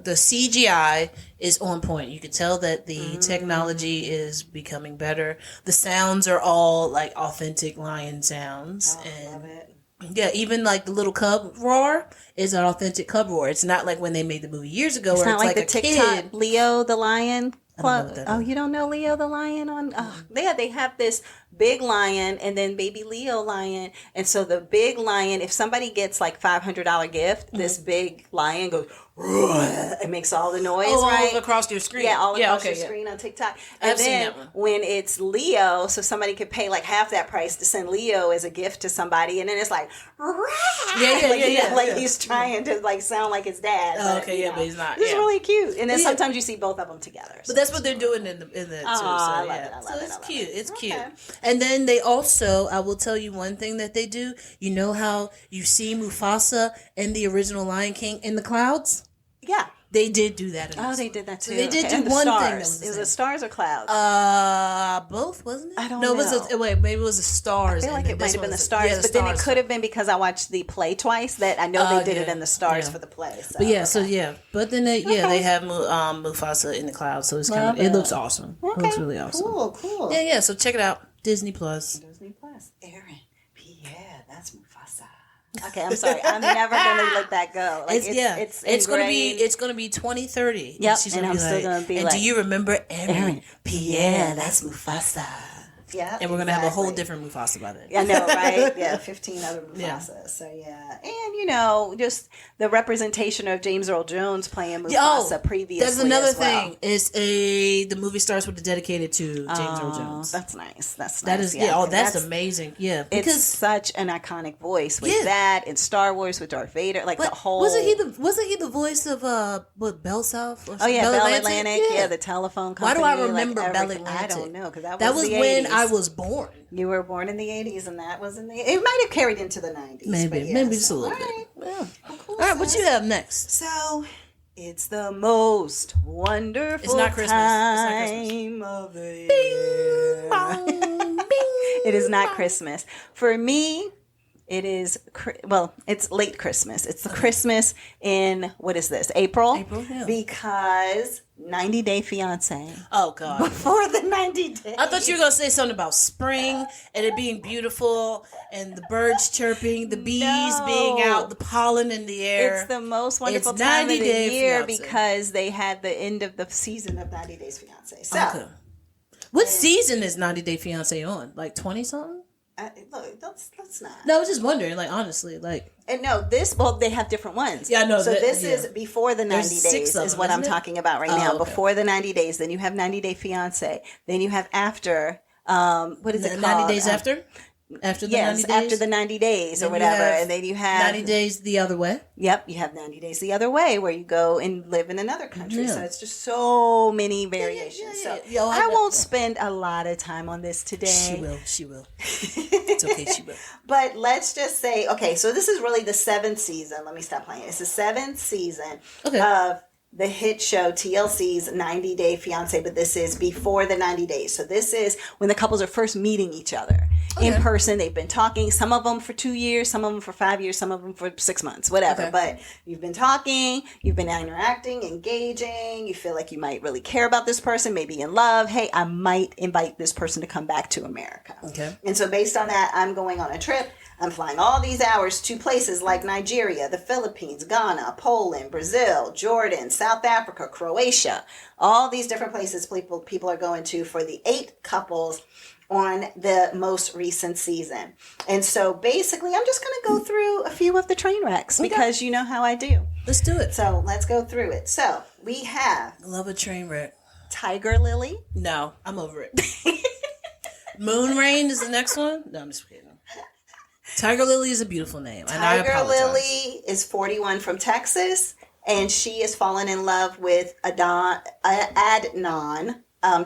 CGI is on point. You can tell that the technology is becoming better. The sounds are all like authentic lion sounds, love it. Yeah, even like the little cub roar is an authentic cub roar. It's not like when they made the movie years ago, where it's like the a TikTok kid. Leo the lion. Oh, you don't know Leo the lion on? Oh, they have this big lion and then baby Leo lion, and so the big lion. If somebody gets like $500 gift, this big lion goes. It makes all the noise, right? All across your screen. Yeah, all across your screen on TikTok. And I've seen that one. When it's Leo, so somebody could pay like half that price to send Leo as a gift to somebody, and then it's like, like he's trying to like sound like his dad. But, but he's not. It's really cute, and then sometimes you see both of them together. But that's what they're doing in the too. So, I love it. So it's cute. It's cute. And then they also, I will tell you one thing that they do. You know how you see Mufasa in the original Lion King in the clouds? Yeah. They did do that. They did that too. So they did do one stars. thing. That was it stars or clouds? Both, wasn't it? I don't know. Maybe it was the stars. I feel like it might have been the stars, but then it could have been because I watched the play twice that I know they did it in the stars for the play. So, but then they have Mufasa in the clouds, so it's kind of it looks awesome. Okay. It looks really awesome. Cool. Yeah. So check it out, Disney Plus. Aaron, Pierre, that's Mufasa. Okay, I'm sorry. I'm never gonna let that go. Like, it's gonna be 2030. Yep, and I'm still gonna be and like, do you remember Aaron? Pierre, that's Mufasa. Yeah, and we're gonna have a whole different Mufasa by then. I know, right? Yeah, 15 other Mufasa. So and just the representation of James Earl Jones playing Mufasa previously. That's another thing. It's the movie starts with dedicated to James Earl Jones. That's nice. That is that's amazing. Yeah, because it's such an iconic voice with that in Star Wars with Darth Vader. Like the whole wasn't he the voice of Bell South? Bell Atlantic. Yeah, the telephone company. Why do I remember Bell Atlantic? I don't know because that was the when 80s. I was born. You were born in the 80s, and that was in the. It might have carried into the 90s. Maybe just a little bit. Yeah. Cool, all right, what you have next? So it's the most wonderful it's not Christmas. time of the year. Bing, bong, bing. It is not Christmas for me. It is it's late Christmas. It's the Christmas in what is this? April, because 90 Day Fiance. Oh God! Before the 90 days. I thought you were gonna say something about spring and it being beautiful and the birds chirping, the bees being out, the pollen in the air. It's the most wonderful time of the year because they had the end of the season of 90 Days Fiance. So, what season is 90 Day Fiance on? Like 20 something? Look, let's not. No, I was just wondering, like, honestly, like. And no, they have different ones. Yeah, I know. So this is before the 90 days is what I'm talking about right now. Okay. Before the 90 days, then you have 90 Day Fiance. Then you have after, what is it called? 90 Days After? After the 90 days? After the 90 days or Then whatever. And then you have 90 days the other way. Yep, you have 90 days the other way where you go and live in another country. So it's just so many variations. So I won't spend a lot of time on this today. She will. It's okay, she will. But let's just say, okay, so this is really the 7th season. Let me stop playing. It's the 7th season of the hit show TLC's 90 Day Fiancé, but this is before the 90 days. So this is when the couples are first meeting each other in person. They've been talking, some of them for 2 years, some of them for 5 years, some of them for 6 months, whatever. Okay. But you've been talking, you've been interacting, engaging, you feel like you might really care about this person, maybe in love. Hey, I might invite this person to come back to America. Okay. And so based on that, I'm going on a trip. I'm flying all these hours to places like Nigeria, the Philippines, Ghana, Poland, Brazil, Jordan, South Africa, Croatia, all these different places people are going to for the 8 couples on the most recent season. And so basically, I'm just going to go through a few of the train wrecks because you know how I do. Let's do it. So let's go through it. So we have... I love a train wreck. Tiger Lily. No, I'm over it. Moon Rain is the next one. No, I'm just kidding. Tiger Lily is a beautiful name. Tiger Lily is 41 from Texas, and she is falling in love with Adnan,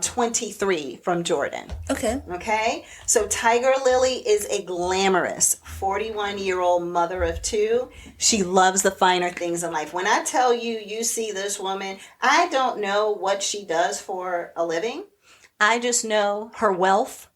23 from Jordan. Okay. So Tiger Lily is a glamorous 41-year-old mother of 2. She loves the finer things in life. When I tell you, you see this woman, I don't know what she does for a living. I just know her wealth.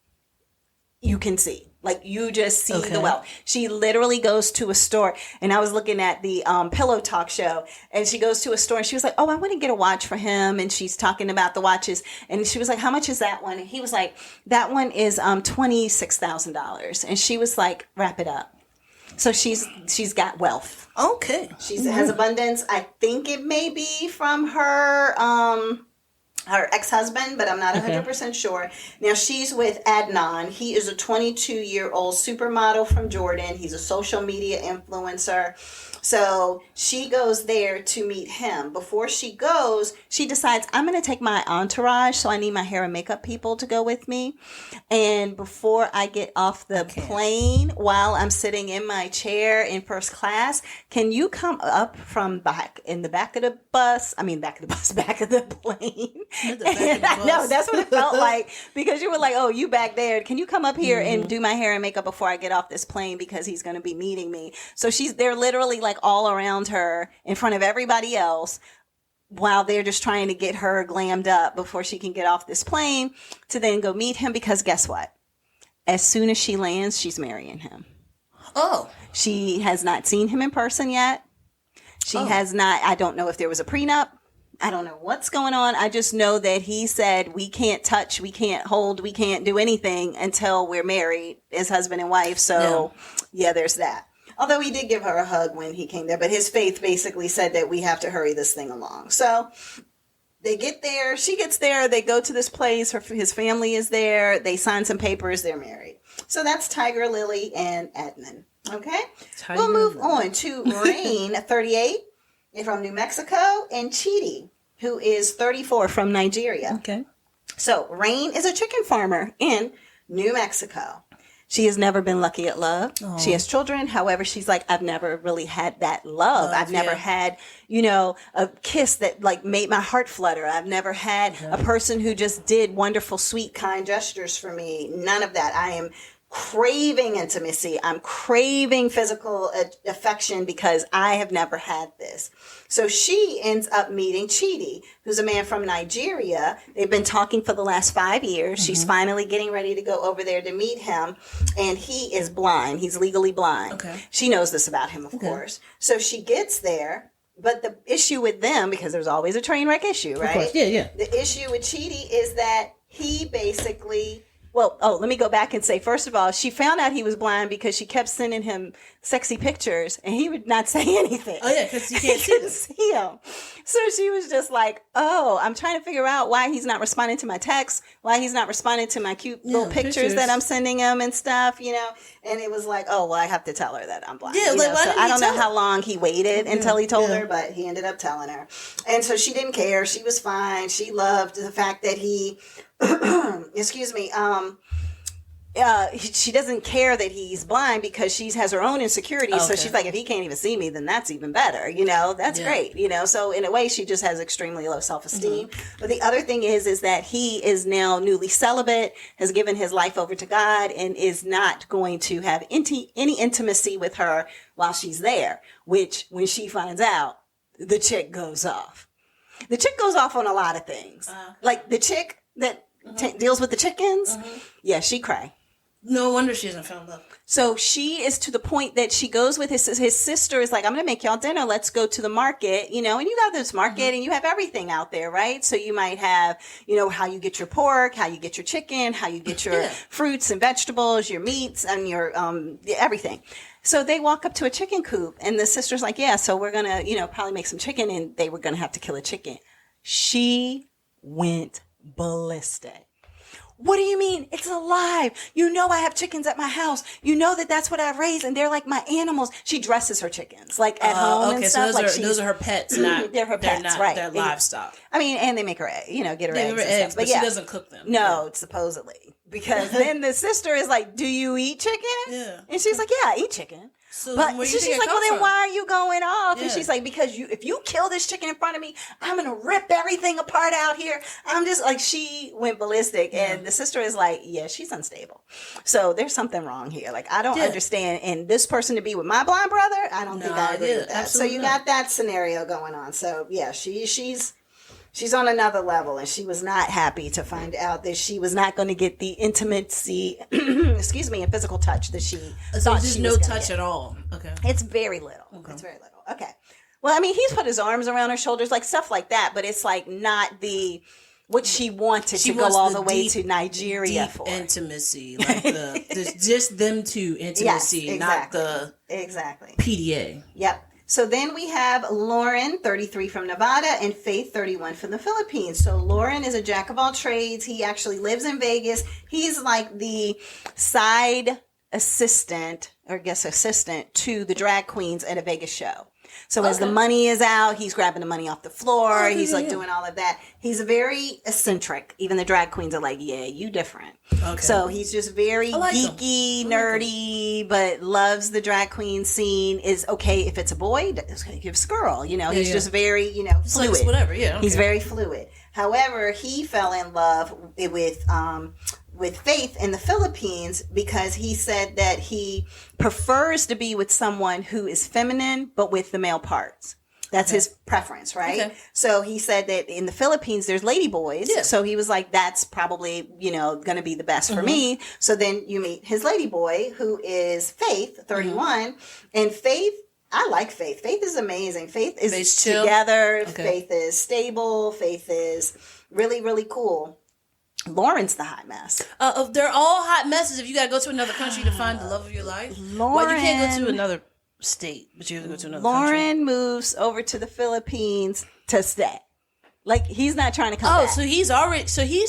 You can see. Like, you just see the wealth. She literally goes to a store, and I was looking at the Pillow Talk show, and she goes to a store, and she was like, oh, I want to get a watch for him, and she's talking about the watches, and she was like, how much is that one? And he was like, that one is $26,000, and she was like, wrap it up. So she's got wealth. Okay. She has abundance. I think it may be from her ex-husband, but I'm not 100% sure. Now, she's with Adnan. He is a 22-year-old supermodel from Jordan. He's a social media influencer. So she goes there to meet him. Before she goes, she decides, I'm going to take my entourage, so I need my hair and makeup people to go with me. And before I get off the plane, while I'm sitting in my chair in first class, can you come up from back of the plane? I know, that's what it felt like, because you were like, oh, you back there. Can you come up here and do my hair and makeup before I get off this plane, because he's going to be meeting me. So they're literally like all around her in front of everybody else while they're just trying to get her glammed up before she can get off this plane to then go meet him, because guess what? As soon as she lands, she's marrying him. Oh. She has not seen him in person yet. She has not. I don't know if there was a prenup. I don't know what's going on. I just know that he said we can't touch, we can't hold, we can't do anything until we're married as husband and wife. So, yeah, there's that. Although he did give her a hug when he came there, but his faith basically said that we have to hurry this thing along. So they get there, she gets there, they go to this place, his family is there, they sign some papers, they're married. So that's Tiger Lily and Adnan. Okay? We'll move on to Rain, 38, from New Mexico, and Chidi, who is 34 from Nigeria. Okay. So Rain is a chicken farmer in New Mexico. She has never been lucky at love. Aww. She has children. However, she's like, I've never really had that love. I've never had, a kiss that like made my heart flutter. I've never had a person who just did wonderful, sweet, kind gestures for me. None of that. I am craving intimacy. I'm craving physical affection because I have never had this. So she ends up meeting Chidi, who's a man from Nigeria. They've been talking for the last 5 years. Mm-hmm. She's finally getting ready to go over there to meet him. And he is blind. He's legally blind. Okay. She knows this about him, of course. So she gets there. But the issue with them, because there's always a train wreck issue, right? Of course. Yeah. The issue with Chidi is that he basically... let me go back and say, first of all, she found out he was blind because she kept sending him sexy pictures and he would not say anything. Oh, yeah, because he can't see him. So she was just like, I'm trying to figure out why he's not responding to my texts, why he's not responding to my cute little pictures that I'm sending him and stuff, And it was like, I have to tell her that I'm blind. Yeah, so I don't know how long he waited until he told her, but he ended up telling her. And so she didn't care. She was fine. She loved the fact that he... excuse me, she doesn't care that he's blind because she has her own insecurities. Okay. So she's like, if he can't even see me, then that's even better. That's great. So in a way, she just has extremely low self-esteem. Mm-hmm. But the other thing is that he is now newly celibate, has given his life over to God, and is not going to have any intimacy with her while she's there, which when she finds out, the chick goes off. The chick goes off on a lot of things. Like the chick that deals with the chickens. Mm-hmm. Yeah, she cry. No wonder she hasn't found love. So she is to the point that she goes with his sister is like, I'm going to make y'all dinner. Let's go to the market, and you got this market and you have everything out there, right? So you might have, how you get your pork, how you get your chicken, how you get your fruits and vegetables, your meats and your, everything. So they walk up to a chicken coop and the sister's like, yeah, so we're going to, probably make some chicken, and they were going to have to kill a chicken. She went ballistic. What do you mean? It's alive. I have chickens at my house. That's what I raise, and they're like my animals. She dresses her chickens like at home and stuff. So those are her pets, not they're her pets, not, right? They're livestock. I mean, and they make her, get her eggs and stuff. But she doesn't cook them. No, supposedly, because then the sister is like, "Do you eat chicken?" Yeah, and she's like, "Yeah, I eat chicken." So but she's like, well, then why are you going off? Yeah. And she's like, because if you kill this chicken in front of me, I'm going to rip everything apart out here. I'm just like, she went ballistic. Yeah. And the sister is like, yeah, she's unstable. So there's something wrong here. Like, I don't understand. And this person to be with my blind brother, I don't think I agree with that. So you got that scenario going on. So yeah, she's on another level, and she was not happy to find out that she was not going to get the intimacy, and physical touch that she thought she was no touch at all. Okay. It's very little. Okay. It's very little. Okay. Well, I mean, he's put his arms around her shoulders, like stuff like that, but it's like not what she wanted to go all the way to Nigeria for. Intimacy, like just them two intimacy, yes, exactly. not the PDA. Yep. So then we have Lauren, 33 from Nevada, and Faith, 31 from the Philippines. So Lauren is a jack of all trades. He actually lives in Vegas. He's like the side assistant to the drag queens at a Vegas show. So as the money is out, he's grabbing the money off the floor. He's doing all of that. He's very eccentric. Even the drag queens are like, yeah, you different. Okay. So he's just very geeky, nerdy, but loves the drag queen scene. Is okay if it's a boy, if it's a girl. He's just very, fluid. Like whatever, yeah. Okay. He's very fluid. However, he fell in love with Faith in the Philippines because he said that he prefers to be with someone who is feminine but with the male parts. That's his preference, right? Okay. So he said that in the Philippines there's ladyboys. Yeah. So he was like, that's probably, going to be the best for me. So then you meet his ladyboy who is Faith, 31. And Faith, I like Faith. Faith is amazing. Faith is together. Okay. Faith is stable. Faith is really, really cool. Lauren's the hot mess. They're all hot messes if you got to go to another country to find the love of your life. Lauren, you can't go to another state, but you have to go to another country. Lauren moves over to the Philippines to stay. Like, he's not trying to come back. So he's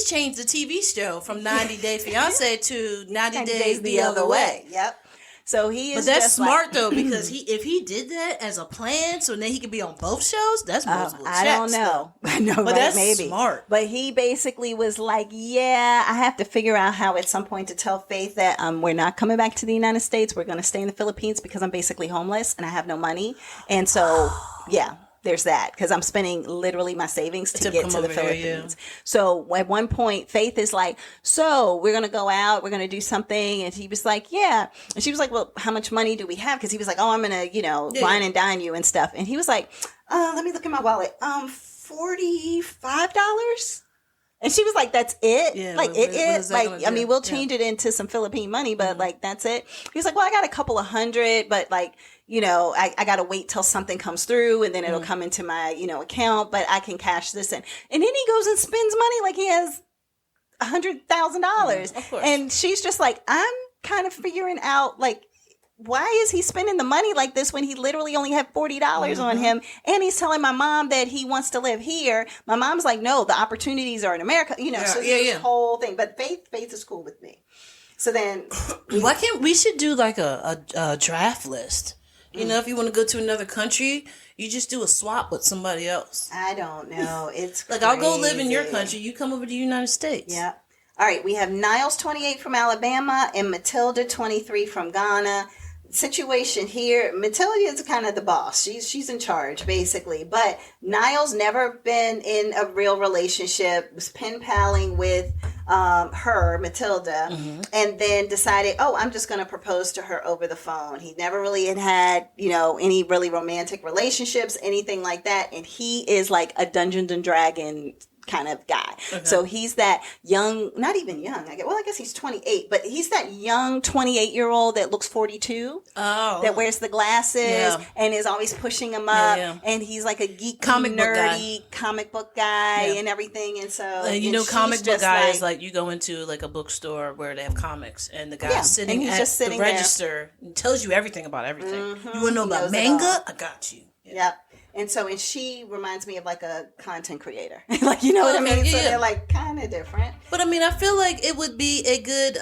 changed the TV show from 90 Day Fiancé to 90 Days the Other Way. Yep. So he is. But that's smart though, because if he did that as a plan, so then he could be on both shows. That's multiple checks. I don't know. I know, but right? that's maybe smart. But he basically was like, "Yeah, I have to figure out how at some point to tell Faith that we're not coming back to the United States. We're going to stay in the Philippines because I'm basically homeless and I have no money, and so yeah." There's that, because I'm spending literally my savings to get to the Philippines. Yeah. So at one point, Faith is like, so we're going to go out, we're going to do something. And he was like, yeah. And she was like, well, how much money do we have? Because he was like, oh, I'm going to, wine and dine you and stuff. And he was like, let me look at my wallet. $45? And she was like, that's it? Yeah, like, we'll change it into some Philippine money, but like, that's it. He was like, well, I got a couple of hundred, but like, I got to wait till something comes through and then it'll come into my, account, but I can cash this in. And then he goes and spends money like he has $100,000. And she's just like, I'm kind of figuring out, like, why is he spending the money like this when he literally only had $40 on him? And he's telling my mom that he wants to live here. My mom's like, no, the opportunities are in America, so this whole thing. But Faith is cool with me. So then, why can't we should do like a draft list? If you want to go to another country, you just do a swap with somebody else. I don't know. It's like, I'll go live in your country. You come over to the United States. Yeah. All right, we have Niles 28 from Alabama and Matilda 23 from Ghana. Situation here, Matilda is kind of the boss. She's in charge basically, but Niles never been in a real relationship, was pen paling with her, Matilda, and then decided, oh, I'm just going to propose to her over the phone. He never really had, any really romantic relationships, anything like that, and he is like a Dungeons and Dragons kind of guy. Okay. So he's that young, not even young. I guess he's 28, but he's that young 28-year-old that looks 42. Oh. That wears the glasses and is always pushing him up. Yeah. And he's like a geeky, nerdy comic book guy and everything. And so, comic book guy is like you go into like a bookstore where they have comics and the guy's sitting at the register and tells you everything about everything. Mm-hmm. You want to know about manga? I got you. Yep. And so, and she reminds me of like a content creator. Like, you know what I mean? So they're like kind of different. But I mean, I feel like it would be a good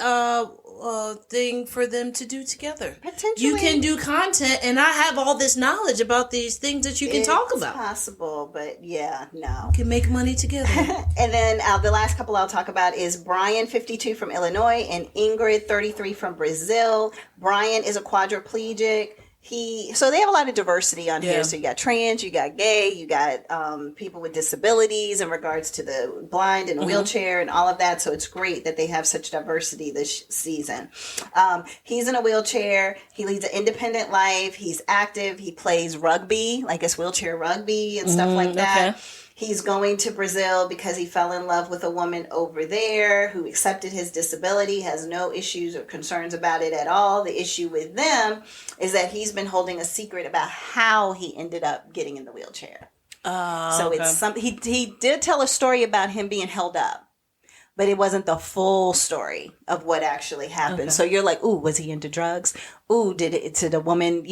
thing for them to do together. Potentially. You can do content, and I have all this knowledge about these things that you can talk about. It's possible, but no. You can make money together. And then the last couple I'll talk about is Brian, 52 from Illinois, and Ingrid, 33 from Brazil. Brian is a quadriplegic. So they have a lot of diversity on here. So you got trans, you got gay, you got people with disabilities in regards to the blind and wheelchair and all of that. So it's great that they have such diversity this season. He's in a wheelchair. He leads an independent life. He's active. He plays rugby, like it's wheelchair rugby and stuff like that. Okay. He's going to Brazil because he fell in love with a woman over there who accepted his disability, has no issues or concerns about it at all. The issue with them is that he's been holding a secret about how he ended up getting in the wheelchair. So it's something he did tell a story about him being held up, but it wasn't the full story of what actually happened. Okay. So you're like, ooh, was he into drugs? Ooh, did the woman,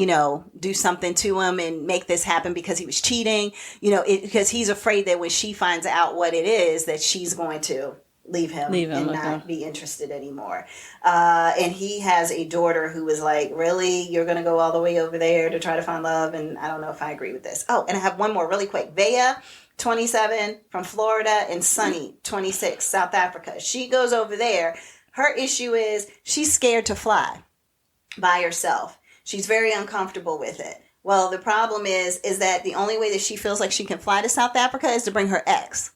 do something to him and make this happen because he was cheating? Because he's afraid that when she finds out what it is, that she's going to leave him and not be interested anymore. And he has a daughter who was like, really? You're going to go all the way over there to try to find love? And I don't know if I agree with this. Oh, and I have one more really quick. Vea, 27 from Florida, and Sunny, 26, South Africa. She goes over there. Her issue is she's scared to fly by herself. She's very uncomfortable with it. Well, the problem is that the only way that she feels like she can fly to South Africa is to bring her ex.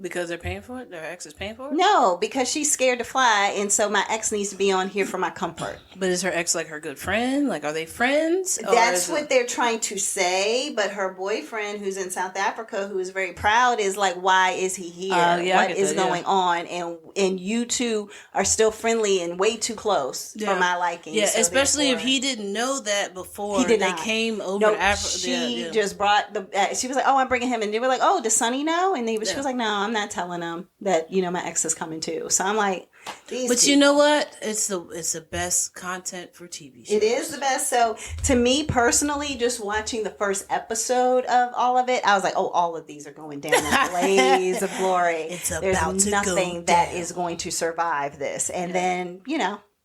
Because they're paying for it? Their ex is paying for it? No, because she's scared to fly, and so my ex needs to be on here for my comfort. But is her ex like her good friend? Like, are they friends? That's what they're trying to say, but her boyfriend, who's in South Africa, who is very proud, is like, why is he here? What is going on? And you two are still friendly and way too close for my liking. Yeah, so especially if he didn't know that before they came over to Africa. She just brought she was like, oh, I'm bringing him. And they were like, oh, does Sonny know? And she was like, no, I'm not telling him that, my ex is coming too. So I'm like, but people. You know what? It's the best content for TV shows. It is the best. So to me personally, just watching the first episode of all of it, I was like, oh, all of these are going down in a blaze of glory. There's nothing that is going to survive this. And then,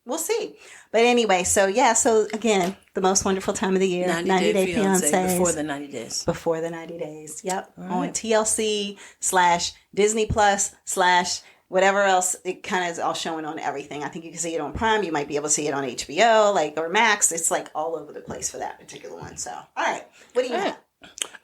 we'll see. But anyway, so again, the most wonderful time of the year, 90 Day Fiancé. Before the 90 days. Before the 90 days. Yep. Right. On TLC/Disney Plus/ whatever else. It kind of is all showing on everything. I think you can see it on Prime. You might be able to see it on HBO, or Max. It's like all over the place for that particular one. So, all right. What do you have?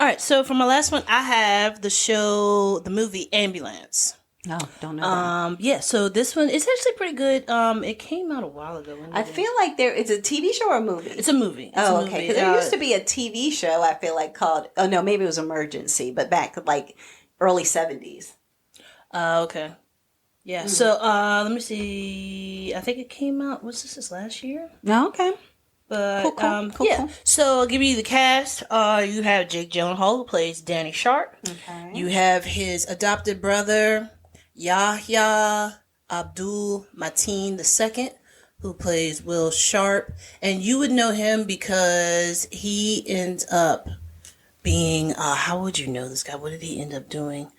All right. So for my last one, I have the movie Ambulance. No, don't know that. So this one is actually pretty good. It came out a while ago. I feel like it's a TV show or a movie? It's a movie. Okay. Because there used to be a TV show, I feel like, called, oh no, maybe it was Emergency, but back like early 70s. Okay. Yeah. Mm-hmm. So let me see. I think it came out, this last year? No, okay. But cool. So I'll give you the cast. You have Jake Gyllenhaal, who plays Danny Sharp. Okay. You have his adopted brother, Yahya Abdul Mateen II, who plays Will Sharp. And you would know him because he ends up being, how would you know this guy? What did he end up doing?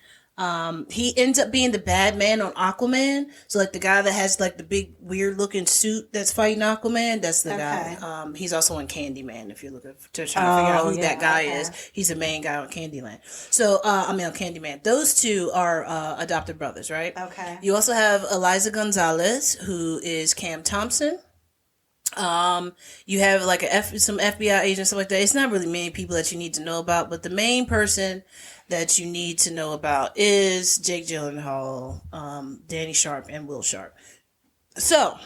He ends up being the bad man on Aquaman. So like the guy that has like the big weird looking suit that's fighting Aquaman, that's the guy. He's also in Candyman. If you're looking to try to figure out who that guy is, he's the main guy on Candyland. So on Candyman. Those two are adopted brothers, right? Okay. You also have Eliza Gonzalez, who is Cam Thompson. You have like some FBI agents, stuff like that. It's not really many people that you need to know about, but the main person that you need to know about is Jake Gyllenhaal, Danny Sharp, and Will Sharp. So,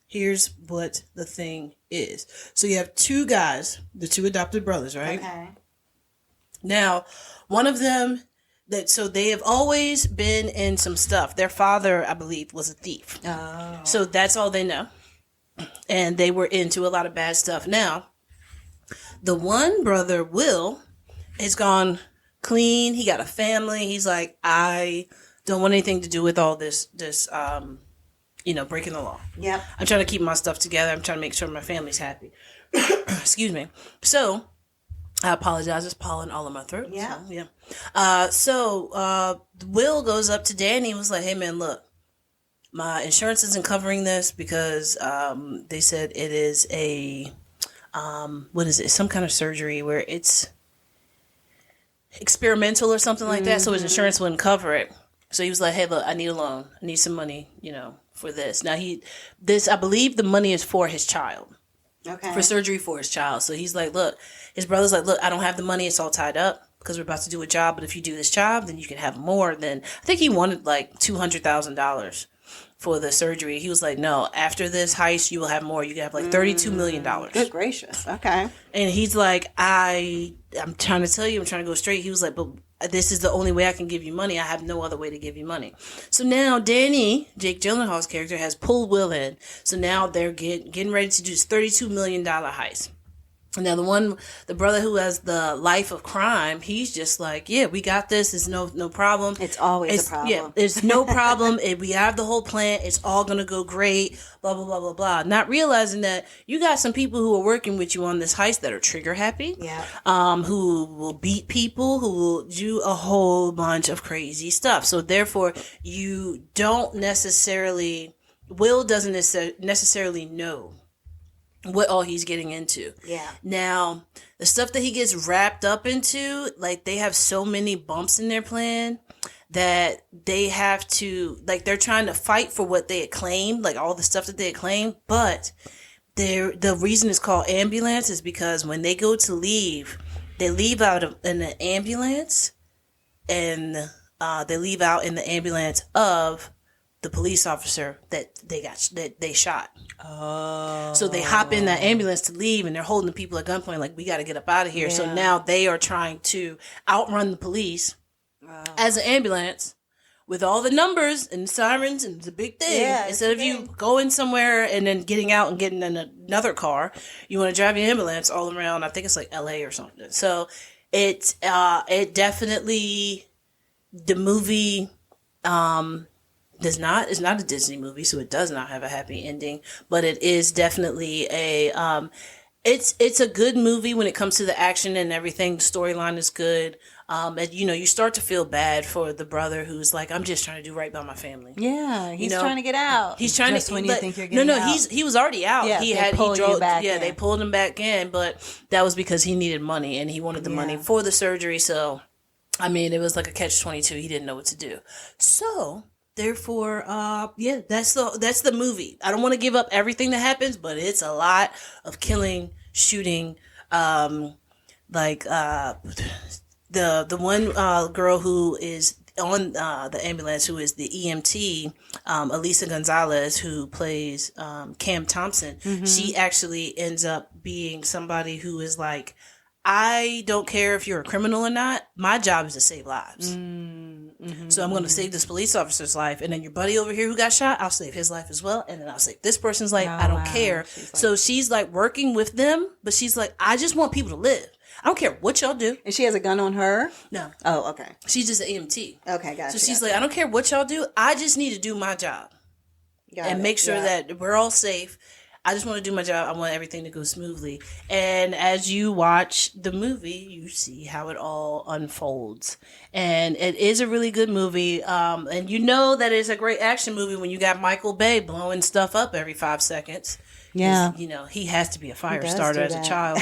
here's what the thing is. So you have two guys, the two adopted brothers, right? Okay. Now, one of them, so they have always been in some stuff. Their father, I believe, was a thief. Oh. So that's all they know. And they were into a lot of bad stuff. Now, the one brother, Will, has gone clean. He got a family. He's like, I don't want anything to do with all this breaking the law. Yep. I'm trying to keep my stuff together. I'm trying to make sure my family's happy. Excuse me. So, I apologize. It's pollen all in my throat. Yeah. So, yeah. So, Will goes up to Danny and was like, hey, man, look, my insurance isn't covering this because they said it is some kind of surgery where it's experimental or something like that, so his insurance wouldn't cover it. So he was like, hey, look, I need a loan. I need some money, for this. Now I believe the money is for his child. Okay. For surgery for his child. So he's like, look, his brother's like, look, I don't have the money. It's all tied up because we're about to do a job. But if you do this job, then you can have more than, I think he wanted like $200,000 for the surgery. He was like, no, after this heist, you will have more. You can have like $32 million. Good gracious. Okay. And he's like, I'm trying to tell you, I'm trying to go straight. He was like, but this is the only way I can give you money. I have no other way to give you money. So now Danny, Jake Gyllenhaal's character, has pulled Will in. So now they're getting ready to do this $32 million heist. Now the brother who has the life of crime, he's just like, yeah, we got this. It's no problem. It's always a problem. Yeah, it's no problem. We have the whole plan. It's all going to go great, blah, blah, blah, blah, blah. Not realizing that you got some people who are working with you on this heist that are trigger happy. Yeah. Who will beat people, who will do a whole bunch of crazy stuff. So therefore, Will doesn't necessarily know what all he's getting into. Yeah. Now, the stuff that he gets wrapped up into, like, they have so many bumps in their plan that they have to, like, they're trying to fight for what they had claimed, like all the stuff that they had claimed, but the reason it's called ambulance is because when they go to leave, they leave out in an ambulance, and they leave out in the ambulance of the police officer that they shot. Oh. So they hop in that ambulance to leave, and they're holding the people at gunpoint, like, we got to get up out of here. Yeah. So now they are trying to outrun the police as an ambulance with all the numbers and sirens and the big thing. Yeah, instead of you going somewhere and then getting out and getting in another car, you want to drive your ambulance all around. I think it's like LA or something. So it definitely, the movie, it's not a Disney movie, so it does not have a happy ending, but it is definitely it's a good movie when it comes to the action and everything. The storyline is good. And, you start to feel bad for the brother who's like, I'm just trying to do right by my family. Yeah, he's trying to get out. He's trying just to. When you think you're getting out. He was already out. Yeah, they pulled him back in, but that was because he needed money and he wanted the money for the surgery. So, I mean, it was like a catch-22. He didn't know what to do. So, therefore, that's the movie. I don't want to give up everything that happens, but it's a lot of killing, shooting, the one girl who is on the ambulance, who is the EMT, Elisa Gonzalez, who plays Cam Thompson. Mm-hmm. She actually ends up being somebody who is like, I don't care if you're a criminal or not. My job is to save lives. Mm-hmm. So I'm going to save this police officer's life. And then your buddy over here who got shot, I'll save his life as well. And then I'll save this person's life. I don't care. She's like working with them, but she's like, I just want people to live. I don't care what y'all do. And she has a gun on her? No. Oh, okay. She's just an EMT. Okay, gotcha. So she's like, I don't care what y'all do. I just need to do my job. And make sure that we're all safe. I just want to do my job. I want everything to go smoothly. And as you watch the movie, you see how it all unfolds. And it is a really good movie. And you know that it's a great action movie when you got Michael Bay blowing stuff up every 5 seconds. Yeah. You know, he has to be a fire starter as a child.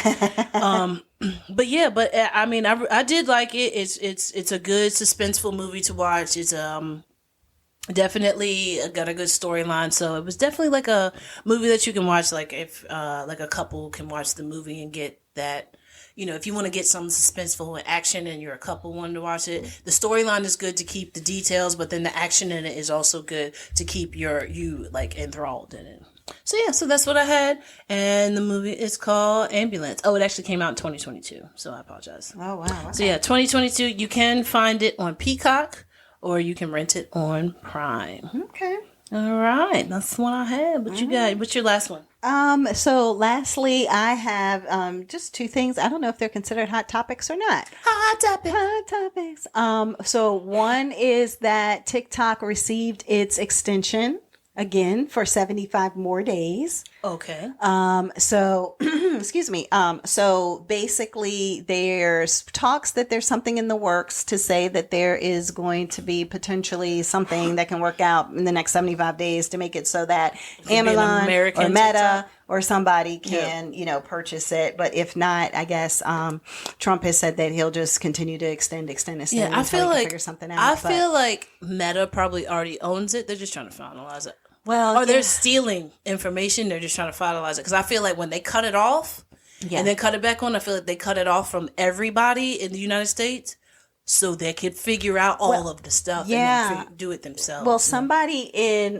But I mean, I did like it. It's a good suspenseful movie to watch. It's definitely got a good storyline. So it was definitely like a movie that you can watch, like if like a couple can watch the movie and get that. You know, if you want to get some suspenseful action and you're a couple wanting to watch it, the storyline is good to keep the details, but then the action in it is also good to keep you like enthralled in it. So that's what I had, and the movie is called Ambulance. Oh, it actually came out in 2022, so I apologize. Oh, wow. Okay. So 2022, you can find it on Peacock, or you can rent it on Prime. Okay. All right, that's the one I had. What you got? What's your last one? So lastly, I have just 2 things. I don't know if they're considered hot topics or not. Hot topics. So one is that TikTok received its extension again for 75 more days. Okay. So excuse me. So basically there's talks that there's something in the works to say that there is going to be potentially something that can work out in the next 75 days to make it so that Amazon or Meta or somebody can, purchase it. But if not, I guess Trump has said that he'll just continue to extend Yeah, I feel like figure something out. feel like Meta probably already owns it. They're just trying to finalize it. Well, or they're stealing information. They're just trying to finalize it. Because I feel like when they cut it off and then cut it back on, I feel like they cut it off from everybody in the United States so they could figure out all of the stuff and then do it themselves. Well, somebody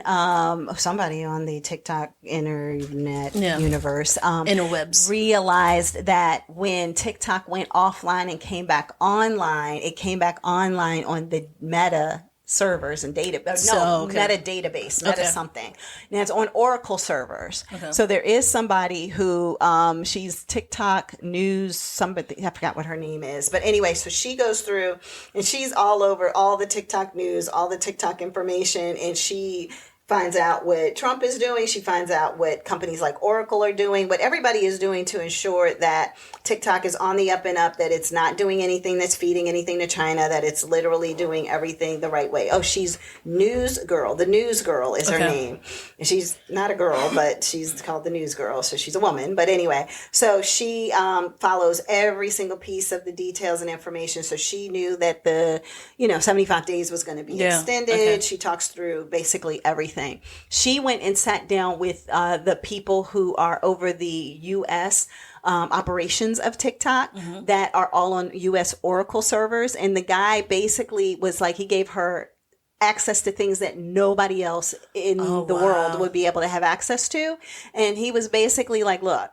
somebody on the TikTok internet universe interwebs realized that when TikTok went offline and came back online, it came back online on the Meta servers and data. Meta database, Meta something. Now it's on Oracle servers. Okay. So there is somebody who she's TikTok news somebody, I forgot what her name is, but anyway, so she goes through and she's all over all the TikTok news, all the TikTok information, and she finds out what Trump is doing. She finds out what companies like Oracle are doing, what everybody is doing to ensure that TikTok is on the up and up, that it's not doing anything that's feeding anything to China, that it's literally doing everything the right way. Oh, she's News Girl. The News Girl is her name. And she's not a girl, but she's called the News Girl, so she's a woman. But anyway, so she follows every single piece of the details and information. So she knew that the 75 days was going to be extended. Okay. She talks through basically everything. She went and sat down with the people who are over the U.S. Operations of TikTok that are all on U.S. Oracle servers. And the guy basically was like, he gave her access to things that nobody else in the world would be able to have access to. And he was basically like, look,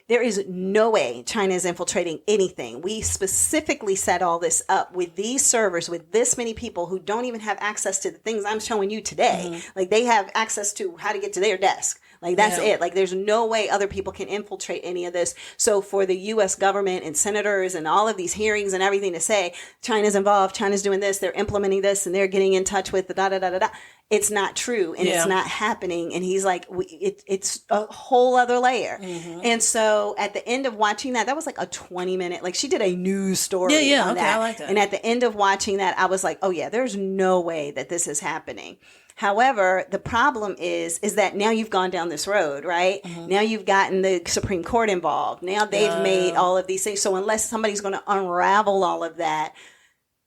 there is no way China is infiltrating anything. We specifically set all this up with these servers, with this many people who don't even have access to the things I'm showing you today. Like they have access to how to get to their desk. Like that's it. Like there's no way other people can infiltrate any of this. So for the U.S. government and senators and all of these hearings and everything to say China's involved, China's doing this, they're implementing this, and they're getting in touch with the da-da-da-da-da. It's not true, and it's not happening. And he's like, it's a whole other layer. And so at the end of watching that was like a 20-minute, like she did a news story on that. I like that. And at the end of watching that, I was like, oh yeah, there's no way that this is happening. However, the problem is that now you've gone down this road, right? Now you've gotten the Supreme Court involved. Now they've made all of these things. So unless somebody's going to unravel all of that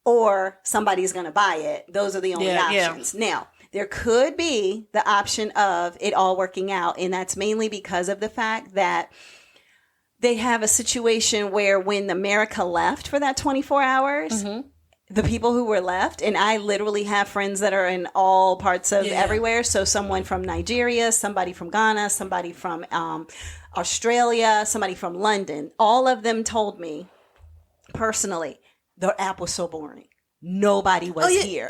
or somebody's going to buy it, those are the only options. Now, there could be the option of it all working out, and that's mainly because of the fact that they have a situation where when America left for that 24 hours, the people who were left, and I literally have friends that are in all parts of everywhere. So someone from Nigeria, somebody from Ghana, somebody from Australia, somebody from London, all of them told me personally, the app was so boring. Nobody was here.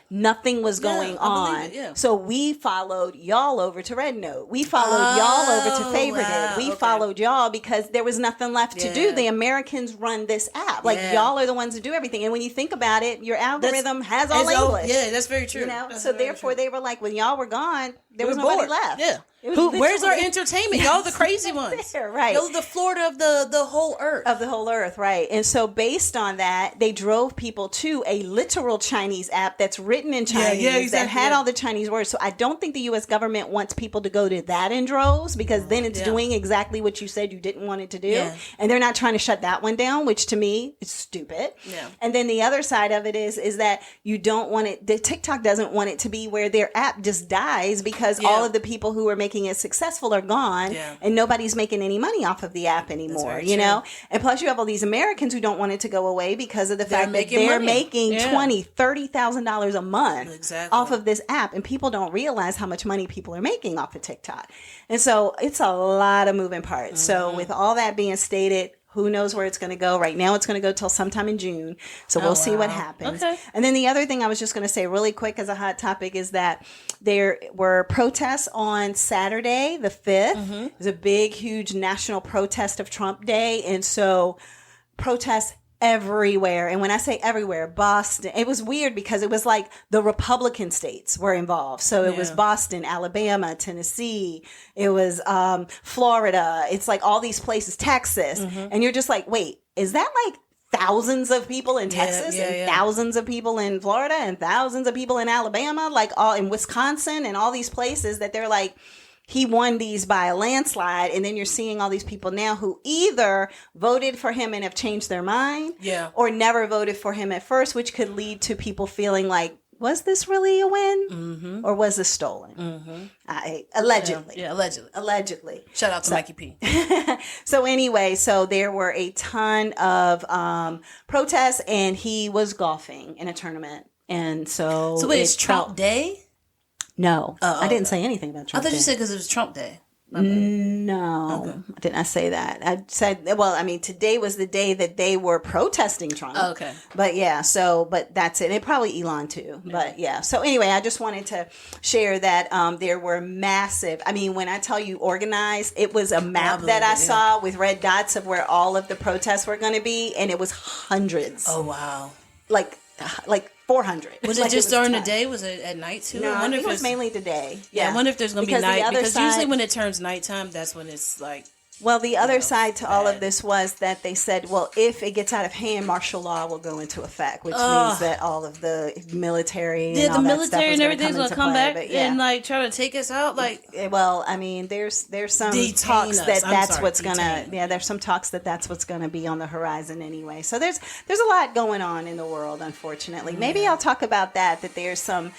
Nothing was going on. So we followed y'all over to Red Note. We followed y'all over to Favorited. We followed y'all because there was nothing left to do. The Americans run this app. Like y'all are the ones who do everything. And when you think about it, your algorithm has all English. Yeah, that's very true. So therefore they were like, when y'all were gone, there was nobody left. Where's our entertainment? Y'all the crazy ones. There, right. Y'all the Florida of the whole earth. Of the whole earth, right. And so based on that, they drove people to a literal Chinese app that's written in Chinese exactly, that had all the Chinese words. So I don't think the U.S. government wants people to go to that in droves, because then it's doing exactly what you said you didn't want it to do. Yeah. And they're not trying to shut that one down, which to me is stupid. Yeah. And then the other side of it is that you don't want it, the TikTok doesn't want it to be where their app just dies because all of the people who are making it successful are gone and nobody's making any money off of the app anymore, you know? And plus you have all these Americans who don't want it to go away because of the fact that they're making $20,000, $30,000 a month off of this app. And people don't realize how much money people are making off of TikTok. And so it's a lot of moving parts. So with all that being stated, who knows where it's going to go? Right now, it's going to go till sometime in June. So we'll see what happens. Okay. And then the other thing I was just going to say really quick as a hot topic is that there were protests on Saturday, the 5th. It was a big, huge national protest of Trump Day. And so protests everywhere. And when I say everywhere, Boston, it was weird because it was like the Republican states were involved. So it was Boston, Alabama, Tennessee, it was Florida. It's like all these places, Texas. And you're just like, wait, is that like thousands of people in Texas and thousands of people in Florida and thousands of people in Alabama, like all in Wisconsin and all these places that they're like, he won these by a landslide, and then you're seeing all these people now who either voted for him and have changed their mind, or never voted for him at first, which could lead to people feeling like, was this really a win, or was this stolen? Allegedly. Allegedly. Shout out to Mikey P. So anyway, so there were a ton of protests, and he was golfing in a tournament, and so. So wait, it's Trump Day? No, I didn't say anything about Trump Day. I thought you said because it was Trump Day. No, I did not say that. I said, well, I mean, today was the day that they were protesting Trump. Oh, okay. But yeah, but that's it. And probably Elon too. Yeah. But yeah. So anyway, I just wanted to share that there were massive, I mean, when I tell you organized, it was a map that I saw with red dots of where all of the protests were going to be. And it was hundreds. Oh, wow. Like 400. Was it just during the day? Was it at night too? No, I think it was mainly the day. Yeah, I wonder if there's going to be night. Because usually when it turns nighttime, that's when it's like... Well, the other side to all of this was that they said, well, if it gets out of hand, martial law will go into effect, which means that all of the military and all the that military and everything's going to come back and like try to take us out. Like, well, I mean, there's some talks that that's what's going to there's some talks that that's what's going to be on the horizon anyway. So there's a lot going on in the world, unfortunately. Maybe I'll talk about that there's some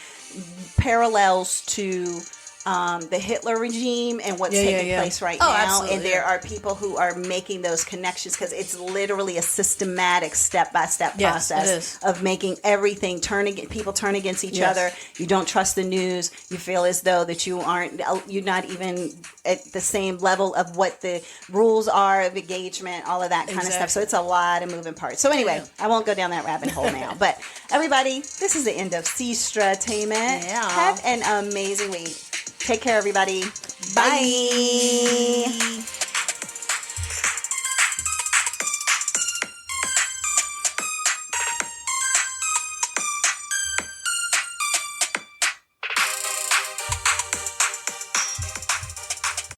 parallels to the Hitler regime and what's taking place right now. Absolutely. And there are people who are making those connections because it's literally a systematic step-by-step process of making everything people turn against each other. You don't trust the news. You feel as though that you're not even at the same level of what the rules are of engagement, all of that kind of stuff. So it's a lot of moving parts. So anyway, I won't go down that rabbit hole now. But everybody, this is the end of Sestra-Tainment. Have an amazing week. Take care, everybody. Bye.